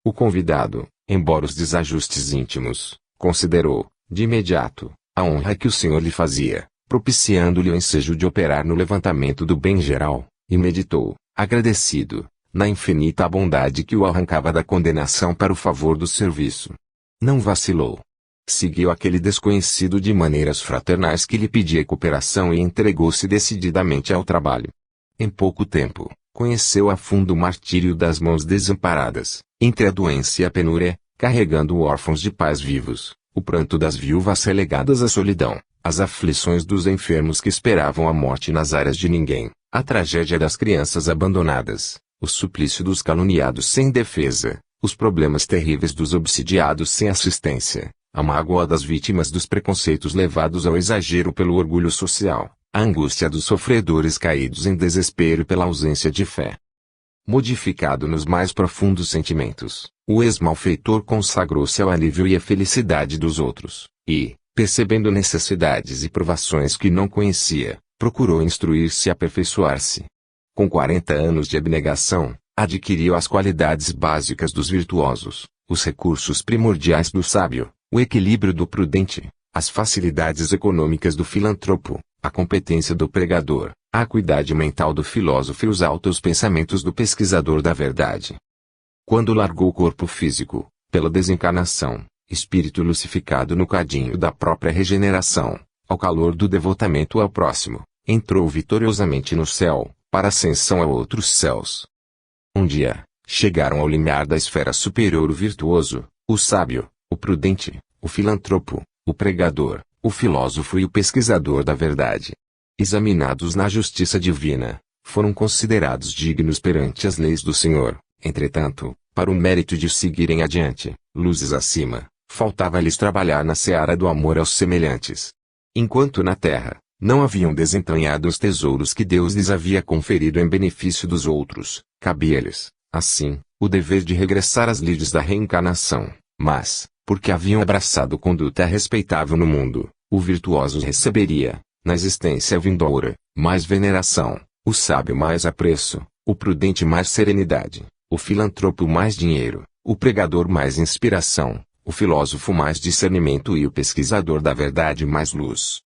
O convidado, embora os desajustes íntimos, considerou, de imediato, a honra que o senhor lhe fazia, propiciando-lhe o ensejo de operar no levantamento do bem geral, e meditou, agradecido, na infinita bondade que o arrancava da condenação para o favor do serviço. Não vacilou. Seguiu aquele desconhecido de maneiras fraternais que lhe pedia cooperação e entregou-se decididamente ao trabalho. Em pouco tempo, conheceu a fundo o martírio das mãos desamparadas, entre a doença e a penúria, carregando órfãos de pais vivos, o pranto das viúvas relegadas à solidão, as aflições dos enfermos que esperavam a morte nas áreas de ninguém, a tragédia das crianças abandonadas, o suplício dos caluniados sem defesa, os problemas terríveis dos obsidiados sem assistência, a mágoa das vítimas dos preconceitos levados ao exagero pelo orgulho social, a angústia dos sofredores caídos em desespero pela ausência de fé. Modificado nos mais profundos sentimentos, o ex-malfeitor consagrou-se ao alívio e à felicidade dos outros, e, percebendo necessidades e provações que não conhecia, procurou instruir-se e aperfeiçoar-se. Com 40 anos de abnegação, adquiriu as qualidades básicas dos virtuosos, os recursos primordiais do sábio, o equilíbrio do prudente, as facilidades econômicas do filantropo, a competência do pregador, a acuidade mental do filósofo e os altos pensamentos do pesquisador da verdade. Quando largou o corpo físico, pela desencarnação, espírito lucificado no cadinho da própria regeneração, ao calor do devotamento ao próximo, entrou vitoriosamente no céu, para ascensão a outros céus. Um dia, chegaram ao limiar da esfera superior o virtuoso, o sábio, o prudente, o filantropo, o pregador, o filósofo e o pesquisador da verdade. Examinados na justiça divina, foram considerados dignos perante as leis do Senhor. Entretanto, para o mérito de seguirem adiante, luzes acima, faltava-lhes trabalhar na seara do amor aos semelhantes. Enquanto na terra, não haviam desentranhado os tesouros que Deus lhes havia conferido em benefício dos outros, cabia-lhes, assim, o dever de regressar às lides da reencarnação, mas, porque haviam abraçado conduta respeitável no mundo, o virtuoso receberia, na existência vindoura, mais veneração, o sábio mais apreço, o prudente mais serenidade, o filantropo mais dinheiro, o pregador mais inspiração, o filósofo mais discernimento e o pesquisador da verdade mais luz.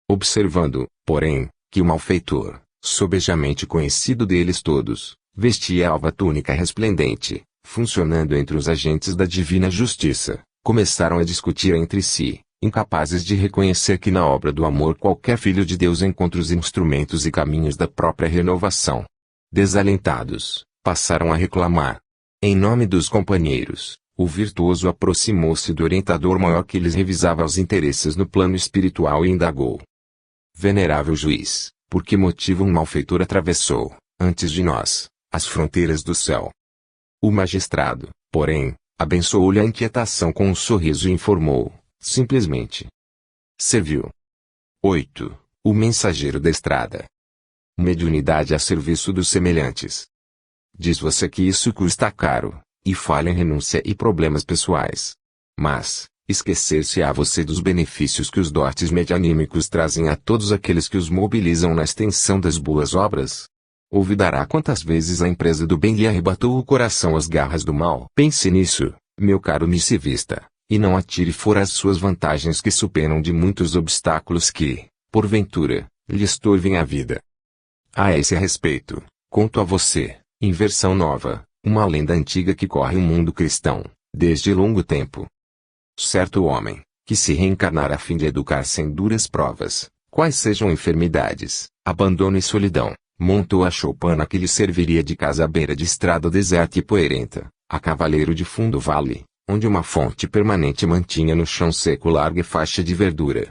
Observando, porém, que o malfeitor, sobejamente conhecido deles todos, vestia alva túnica resplendente, funcionando entre os agentes da divina justiça, começaram a discutir entre si, incapazes de reconhecer que na obra do amor qualquer filho de Deus encontra os instrumentos e caminhos da própria renovação. Desalentados, passaram a reclamar. Em nome dos companheiros, o virtuoso aproximou-se do orientador maior que lhes revisava os interesses no plano espiritual e indagou: Venerável juiz, por que motivo um malfeitor atravessou, antes de nós, as fronteiras do céu? O magistrado, porém, abençoou-lhe a inquietação com um sorriso e informou, simplesmente: serviu. 8. O mensageiro da estrada. Mediunidade a serviço dos semelhantes. Diz você que isso custa caro, e falha em renúncia e problemas pessoais. Mas, esquecer-se-á você dos benefícios que os dotes medianímicos trazem a todos aqueles que os mobilizam na extensão das boas obras? Olvidará quantas vezes a empresa do bem lhe arrebatou o coração às garras do mal. Pense nisso, meu caro missivista, e não atire fora as suas vantagens que superam de muitos obstáculos que, porventura, lhe estorvem a vida. A esse respeito, conto a você, em versão nova, uma lenda antiga que corre o mundo cristão, desde longo tempo. Certo homem, que se reencarnara a fim de educar-se em duras provas, quais sejam enfermidades, abandono e solidão, montou a choupana que lhe serviria de casa à beira de estrada deserta e poeirenta, a cavaleiro de fundo vale, onde uma fonte permanente mantinha no chão seco larga faixa de verdura.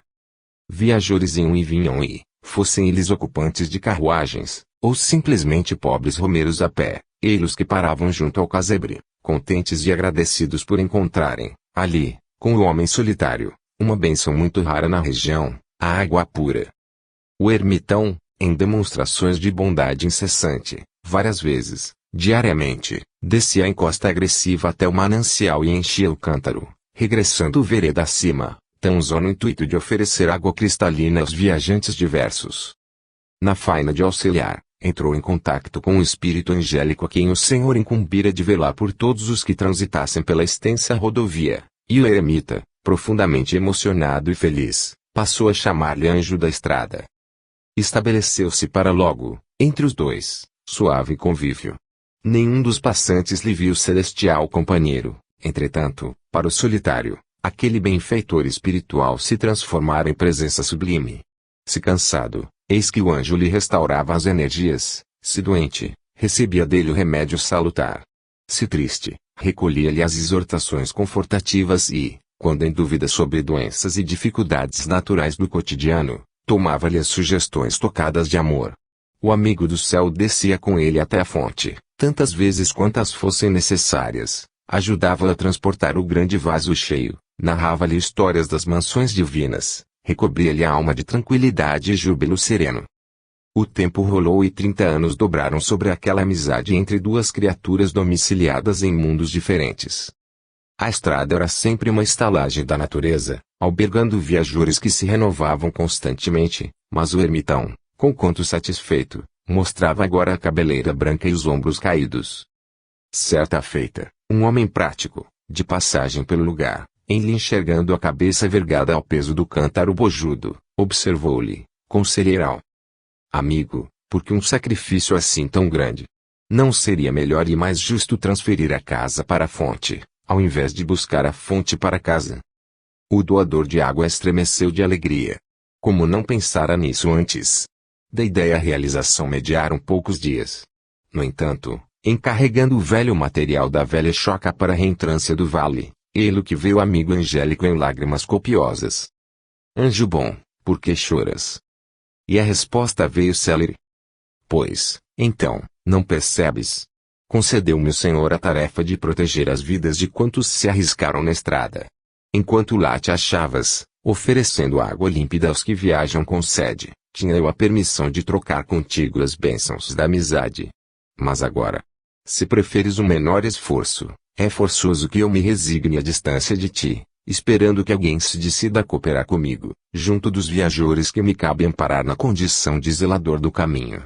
Viajores iam e vinham e, fossem eles ocupantes de carruagens, ou simplesmente pobres romeiros a pé, Eles que paravam junto ao casebre, contentes e agradecidos por encontrarem, ali, com o homem solitário, uma bênção muito rara na região, a água pura. O ermitão, em demonstrações de bondade incessante, várias vezes, diariamente, descia a encosta agressiva até o manancial e enchia o cântaro, regressando vereda acima, tão só no intuito de oferecer água cristalina aos viajantes diversos. Na faina de auxiliar, entrou em contato com o espírito angélico a quem o Senhor incumbira de velar por todos os que transitassem pela extensa rodovia, e o eremita, profundamente emocionado e feliz, passou a chamar-lhe anjo da estrada. Estabeleceu-se para logo, entre os dois, suave convívio. Nenhum dos passantes lhe viu celestial companheiro, entretanto, para o solitário, aquele benfeitor espiritual se transformara em presença sublime. Se cansado, eis que o anjo lhe restaurava as energias, se doente, recebia dele o remédio salutar. Se triste, recolhia-lhe as exortações confortativas e, quando em dúvida sobre doenças e dificuldades naturais do cotidiano, tomava-lhe as sugestões tocadas de amor. O amigo do céu descia com ele até a fonte, tantas vezes quantas fossem necessárias, ajudava-o a transportar o grande vaso cheio, narrava-lhe histórias das mansões divinas, recobria-lhe a alma de tranquilidade e júbilo sereno. O tempo rolou e 30 anos dobraram sobre aquela amizade entre duas criaturas domiciliadas em mundos diferentes. A estrada era sempre uma estalagem da natureza, albergando viajores que se renovavam constantemente, mas o ermitão, conquanto satisfeito, mostrava agora a cabeleira branca e os ombros caídos. Certa feita, um homem prático, de passagem pelo lugar, em lhe enxergando a cabeça vergada ao peso do cântaro bojudo, observou-lhe, conselheirão: amigo, por que um sacrifício assim tão grande? Não seria melhor e mais justo transferir a casa para a fonte, ao invés de buscar a fonte para casa? O doador de água estremeceu de alegria. Como não pensara nisso antes? Da ideia à realização mediaram poucos dias. No entanto, encarregando o velho material da velha choca para a reentrância do vale, ele que vê o amigo angélico em lágrimas copiosas. Anjo bom, por que choras? E a resposta veio célere. Pois, então, não percebes? Concedeu-me o Senhor a tarefa de proteger as vidas de quantos se arriscaram na estrada. Enquanto lá te achavas, oferecendo água límpida aos que viajam com sede, tinha eu a permissão de trocar contigo as bênçãos da amizade. Mas agora, se preferes um menor esforço, é forçoso que eu me resigne à distância de ti, esperando que alguém se decida a cooperar comigo, junto dos viajores que me cabe amparar na condição de zelador do caminho.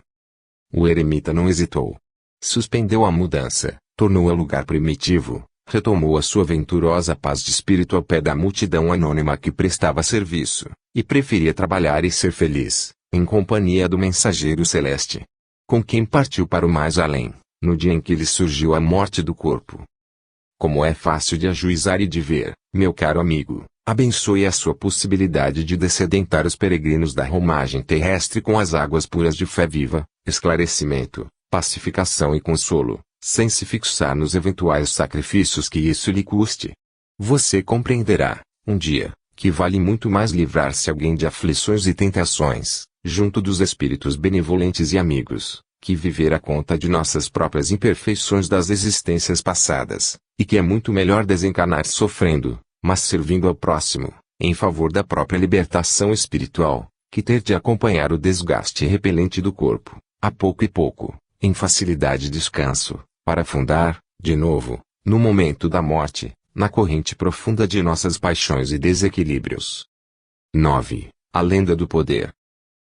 O eremita não hesitou. Suspendeu a mudança, tornou ao lugar primitivo, retomou a sua venturosa paz de espírito ao pé da multidão anônima que prestava serviço, e preferia trabalhar e ser feliz, em companhia do mensageiro celeste, com quem partiu para o mais além, no dia em que lhe surgiu a morte do corpo. Como é fácil de ajuizar e de ver, meu caro amigo, abençoe a sua possibilidade de descedentar os peregrinos da romagem terrestre com as águas puras de fé viva, esclarecimento, pacificação e consolo, sem se fixar nos eventuais sacrifícios que isso lhe custe. Você compreenderá, um dia, que vale muito mais livrar-se alguém de aflições e tentações, junto dos espíritos benevolentes e amigos, que viver à conta de nossas próprias imperfeições das existências passadas, e que é muito melhor desencarnar sofrendo, mas servindo ao próximo, em favor da própria libertação espiritual, que ter de acompanhar o desgaste repelente do corpo, a pouco e pouco, em facilidade e descanso, para afundar, de novo, no momento da morte, na corrente profunda de nossas paixões e desequilíbrios. 9. A lenda do poder.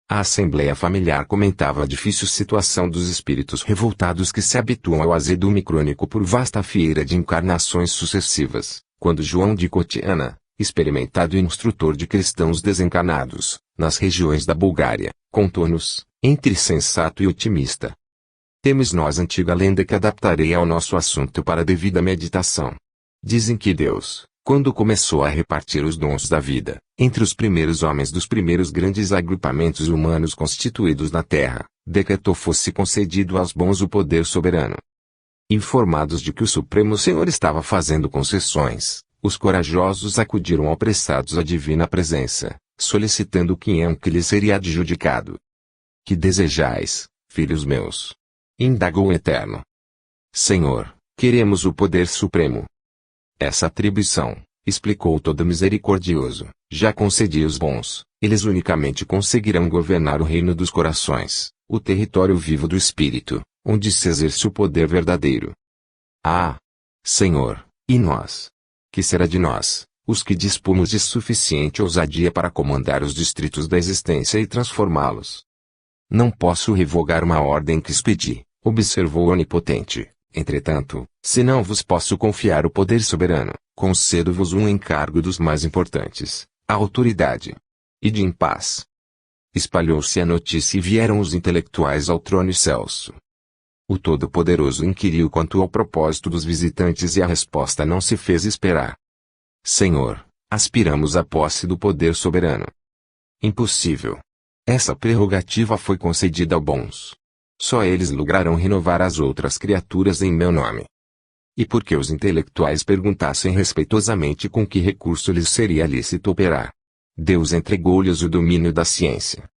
A Assembleia Familiar comentava a difícil situação dos espíritos revoltados que se habituam ao azedume crônico por vasta fieira de encarnações sucessivas, quando João de Cotiana, experimentado instrutor de cristãos desencarnados, nas regiões da Bulgária, contou-nos, entre sensato e otimista: temos nós antiga lenda que adaptarei ao nosso assunto para devida meditação. Dizem que Deus, quando começou a repartir os dons da vida, entre os primeiros homens dos primeiros grandes agrupamentos humanos constituídos na Terra, decretou fosse concedido aos bons o poder soberano. Informados de que o Supremo Senhor estava fazendo concessões, os corajosos acudiram apressados à divina presença, solicitando o quinhão que lhes seria adjudicado. Que desejais, filhos meus? Indagou o Eterno. Senhor, queremos o poder supremo. Essa atribuição, explicou o Todo Misericordioso, já concedi aos bons, eles unicamente conseguirão governar o reino dos corações, o território vivo do Espírito, onde se exerce o poder verdadeiro. Ah! Senhor, e nós? Que será de nós, os que dispomos de suficiente ousadia para comandar os distritos da existência e transformá-los? Não posso revogar uma ordem que expedi, observou o Onipotente. Entretanto, se não vos posso confiar o poder soberano, concedo-vos um encargo dos mais importantes, a autoridade. Ide em paz. Espalhou-se a notícia e vieram os intelectuais ao trono excelso. O Todo-Poderoso inquiriu quanto ao propósito dos visitantes e a resposta não se fez esperar. Senhor, aspiramos à posse do poder soberano. Impossível. Essa prerrogativa foi concedida aos bons. Só eles lograrão renovar as outras criaturas em meu nome. E por que os intelectuais perguntassem respeitosamente com que recurso lhes seria lícito operar? Deus entregou-lhes o domínio da ciência.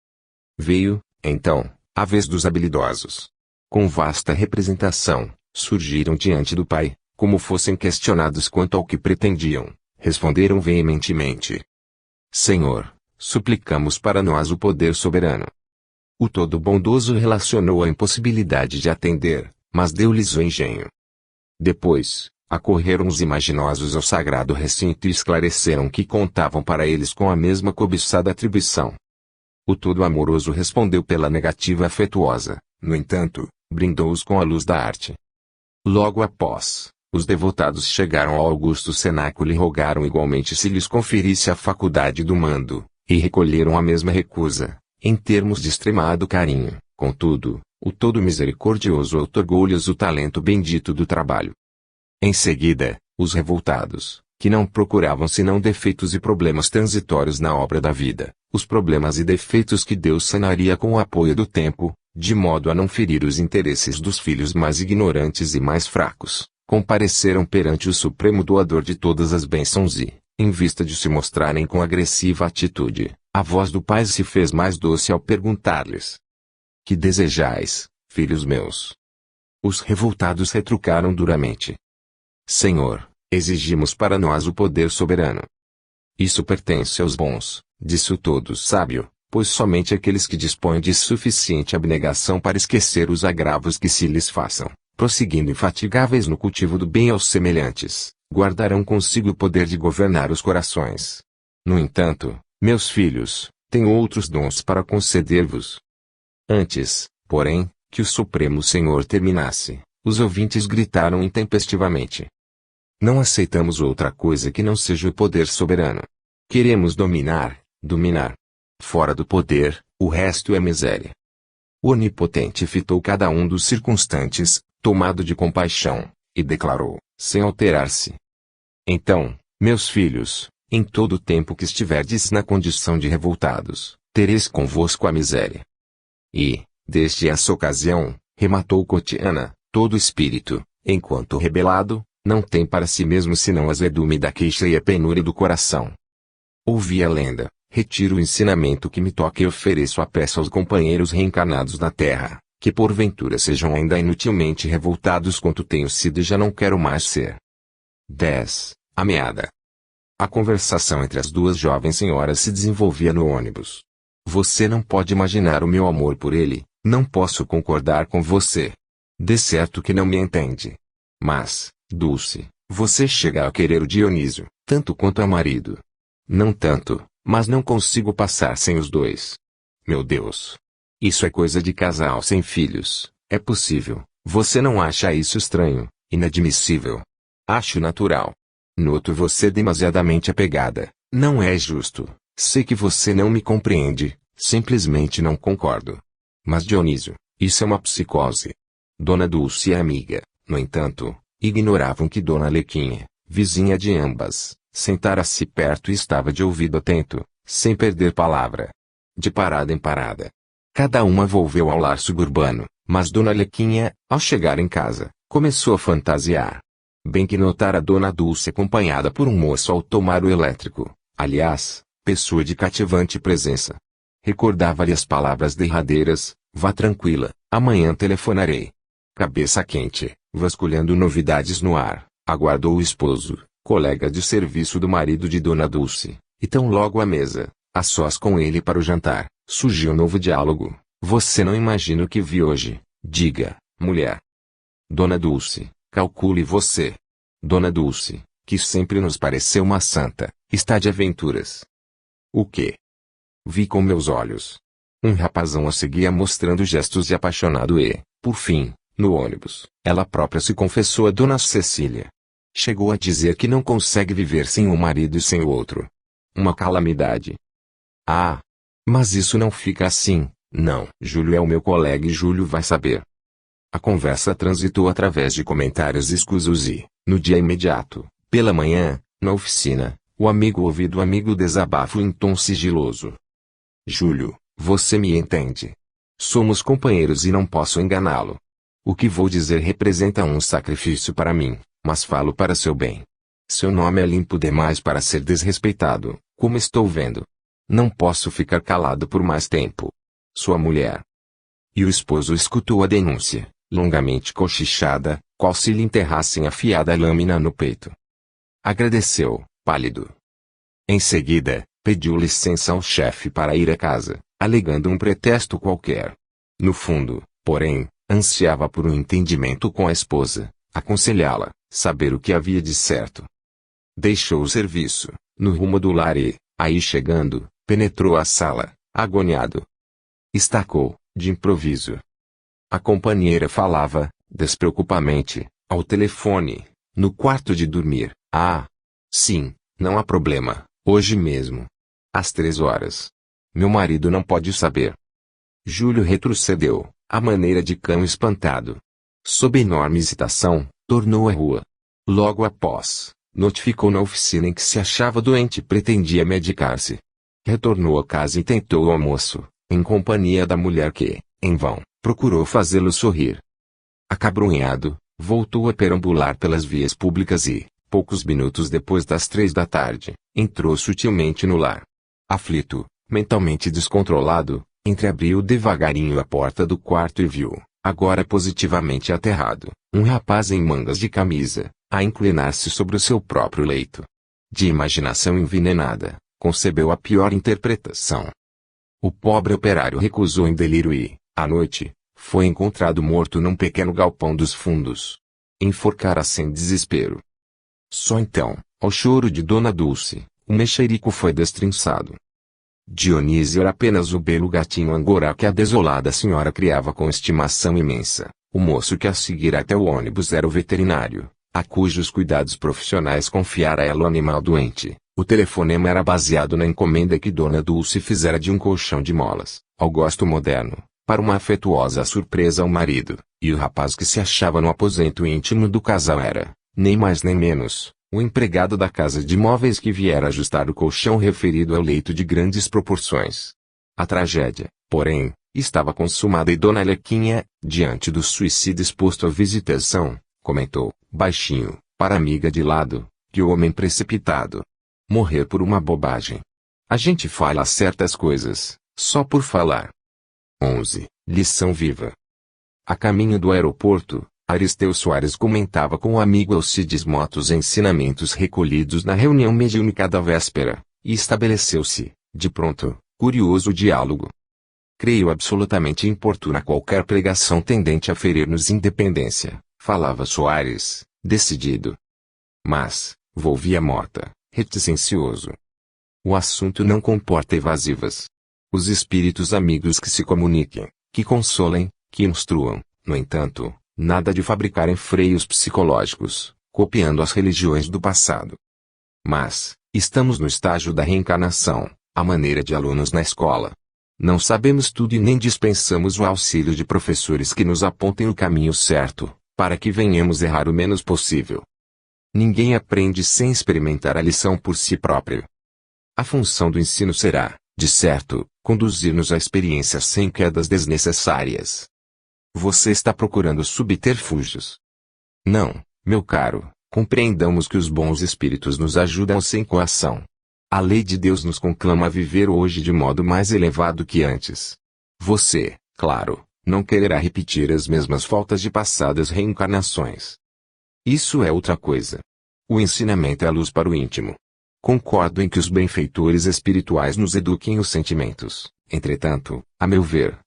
Veio, então, a vez dos habilidosos. Com vasta representação, surgiram diante do Pai, como fossem questionados quanto ao que pretendiam, responderam veementemente: Senhor, suplicamos para nós o poder soberano. O Todo-Bondoso relacionou a impossibilidade de atender, mas deu-lhes o engenho. Depois, acorreram os imaginosos ao sagrado recinto e esclareceram que contavam para eles com a mesma cobiçada atribuição. O Todo-Amoroso respondeu pela negativa afetuosa, no entanto, brindou-os com a luz da arte. Logo após, os devotados chegaram ao augusto cenáculo e rogaram igualmente se lhes conferisse a faculdade do mando, e recolheram a mesma recusa, em termos de extremado carinho. Contudo, o Todo Misericordioso outorgou-lhes o talento bendito do trabalho. Em seguida, os revoltados, que não procuravam senão defeitos e problemas transitórios na obra da vida, os problemas e defeitos que Deus sanaria com o apoio do tempo, de modo a não ferir os interesses dos filhos mais ignorantes e mais fracos, compareceram perante o Supremo Doador de todas as bênçãos e, em vista de se mostrarem com agressiva atitude, a voz do Pai se fez mais doce ao perguntar-lhes: que desejais, filhos meus? Os revoltados retrucaram duramente: Senhor, exigimos para nós o poder soberano. Isso pertence aos bons, disse o Todo Sábio, pois somente aqueles que dispõem de suficiente abnegação para esquecer os agravos que se lhes façam, prosseguindo infatigáveis no cultivo do bem aos semelhantes, guardarão consigo o poder de governar os corações. No entanto, meus filhos, tenho outros dons para conceder-vos. Antes, porém, que o Supremo Senhor terminasse, os ouvintes gritaram intempestivamente: não aceitamos outra coisa que não seja o poder soberano. Queremos dominar. Fora do poder, o resto é miséria. O Onipotente fitou cada um dos circunstantes, tomado de compaixão, e declarou, sem alterar-se: então, meus filhos, em todo o tempo que estiverdes na condição de revoltados, tereis convosco a miséria. E, desde essa ocasião, rematou Cotiana, todo espírito, enquanto rebelado, não tem para si mesmo senão a azedume da queixa e a penúria do coração. Ouvi a lenda, retiro o ensinamento que me toca e ofereço a peça aos companheiros reencarnados na terra, que porventura sejam ainda inutilmente revoltados quanto tenho sido e já não quero mais ser. 10. A meada. A conversação entre as duas jovens senhoras se desenvolvia no ônibus. Você não pode imaginar o meu amor por ele, não posso concordar com você. De certo que não me entende. Mas, Dulce, você chega a querer o Dionísio, tanto quanto a marido. Não tanto, mas não consigo passar sem os dois. Meu Deus! Isso é coisa de casal sem filhos, é possível. Você não acha isso estranho, inadmissível? Acho natural. Noto você demasiadamente apegada, não é justo. Sei que você não me compreende, simplesmente não concordo. Mas Dionísio, isso é uma psicose. Dona Dulce e a amiga, no entanto, ignoravam que Dona Lequinha, vizinha de ambas, sentara-se perto e estava de ouvido atento, sem perder palavra. De parada em parada. Cada uma volveu ao lar suburbano, mas Dona Lequinha, ao chegar em casa, começou a fantasiar. Bem que notara Dona Dulce acompanhada por um moço ao tomar o elétrico, aliás, pessoa de cativante presença. Recordava-lhe as palavras derradeiras: vá tranquila, amanhã telefonarei. Cabeça quente, Vasculhando novidades no ar, aguardou o esposo, colega de serviço do marido de Dona Dulce, e tão logo à mesa, a sós com ele para o jantar, surgiu novo diálogo. Você não imagina o que vi hoje, diga, mulher. Dona Dulce, calcule você. Dona Dulce, que sempre nos pareceu uma santa, está de aventuras. O quê? Vi com meus olhos. Um rapazão a seguia mostrando gestos de apaixonado e, por fim, no ônibus, ela própria se confessou a Dona Cecília. Chegou a dizer que não consegue viver sem um marido e sem o outro. Uma calamidade. Ah! Mas isso não fica assim, não. Júlio é o meu colega e Júlio vai saber. A conversa transitou através de comentários escusos e, no dia imediato, pela manhã, na oficina, o amigo ouviu do amigo desabafo em tom sigiloso. Júlio, você me entende. Somos companheiros e não posso enganá-lo. O que vou dizer representa um sacrifício para mim, mas falo para seu bem. Seu nome é limpo demais para ser desrespeitado, como estou vendo. Não posso ficar calado por mais tempo. Sua mulher. E o esposo escutou a denúncia, longamente cochichada, qual se lhe enterrassem afiada lâmina no peito. Agradeceu, pálido. Em seguida, pediu licença ao chefe para ir a casa, alegando um pretexto qualquer. No fundo, porém, ansiava por um entendimento com a esposa, aconselhá-la, saber o que havia de certo. Deixou o serviço, no rumo do lar e, aí chegando, penetrou a sala, agoniado. Estacou, de improviso. A companheira falava, despreocupadamente, ao telefone, no quarto de dormir. Ah! Sim, não há problema, hoje mesmo. Às 3 horas. Meu marido não pode saber. Júlio retrocedeu, à maneira de cão espantado. Sob enorme hesitação, tornou à rua. Logo após, notificou na oficina em que se achava doente e pretendia medicar-se. Retornou a casa e tentou o almoço, em companhia da mulher que, em vão, procurou fazê-lo sorrir. Acabrunhado, voltou a perambular pelas vias públicas e, poucos minutos depois das 3 da tarde, entrou sutilmente no lar. Aflito, mentalmente descontrolado, entreabriu devagarinho a porta do quarto e viu, agora positivamente aterrado, um rapaz em mangas de camisa, a inclinar-se sobre o seu próprio leito. De imaginação envenenada, concebeu a pior interpretação. O pobre operário recusou em delírio e, à noite, foi encontrado morto num pequeno galpão dos fundos. Enforcara-se em desespero. Só então, ao choro de Dona Dulce, o mexerico foi destrinçado. Dionísio era apenas o belo gatinho angorá que a desolada senhora criava com estimação imensa. O moço que a seguira até o ônibus era o veterinário, a cujos cuidados profissionais confiara ela o animal doente. O telefonema era baseado na encomenda que Dona Dulce fizera de um colchão de molas, ao gosto moderno, para uma afetuosa surpresa ao marido, e o rapaz que se achava no aposento íntimo do casal era, nem mais nem menos, o empregado da casa de móveis que viera ajustar o colchão referido ao leito de grandes proporções. A tragédia, porém, estava consumada e Dona Lequinha, diante do suicídio exposto à visitação, comentou, baixinho, para a amiga de lado, que o homem precipitado. Morrer por uma bobagem. A gente fala certas coisas, só por falar. 11. Lição viva. A caminho do aeroporto, Aristeu Soares comentava com o amigo Alcides Mota os ensinamentos recolhidos na reunião mediúnica da véspera, e estabeleceu-se, de pronto, curioso diálogo. Creio absolutamente importuna qualquer pregação tendente a ferir-nos independência, falava Soares, decidido. Mas, volvia Mota, reticencioso. O assunto não comporta evasivas. Os espíritos amigos que se comuniquem, que consolem, que instruam, no entanto, nada de fabricarem freios psicológicos, copiando as religiões do passado. Mas, estamos no estágio da reencarnação, à maneira de alunos na escola. Não sabemos tudo e nem dispensamos o auxílio de professores que nos apontem o caminho certo, para que venhamos errar o menos possível. Ninguém aprende sem experimentar a lição por si próprio. A função do ensino será, de certo, conduzir-nos à experiência sem quedas desnecessárias. Você está procurando subterfúgios? Não, meu caro, compreendamos que os bons espíritos nos ajudam sem coação. A lei de Deus nos conclama a viver hoje de modo mais elevado que antes. Você, claro, não quererá repetir as mesmas faltas de passadas reencarnações. Isso é outra coisa. O ensinamento é a luz para o íntimo. Concordo em que os benfeitores espirituais nos eduquem os sentimentos, entretanto, a meu ver,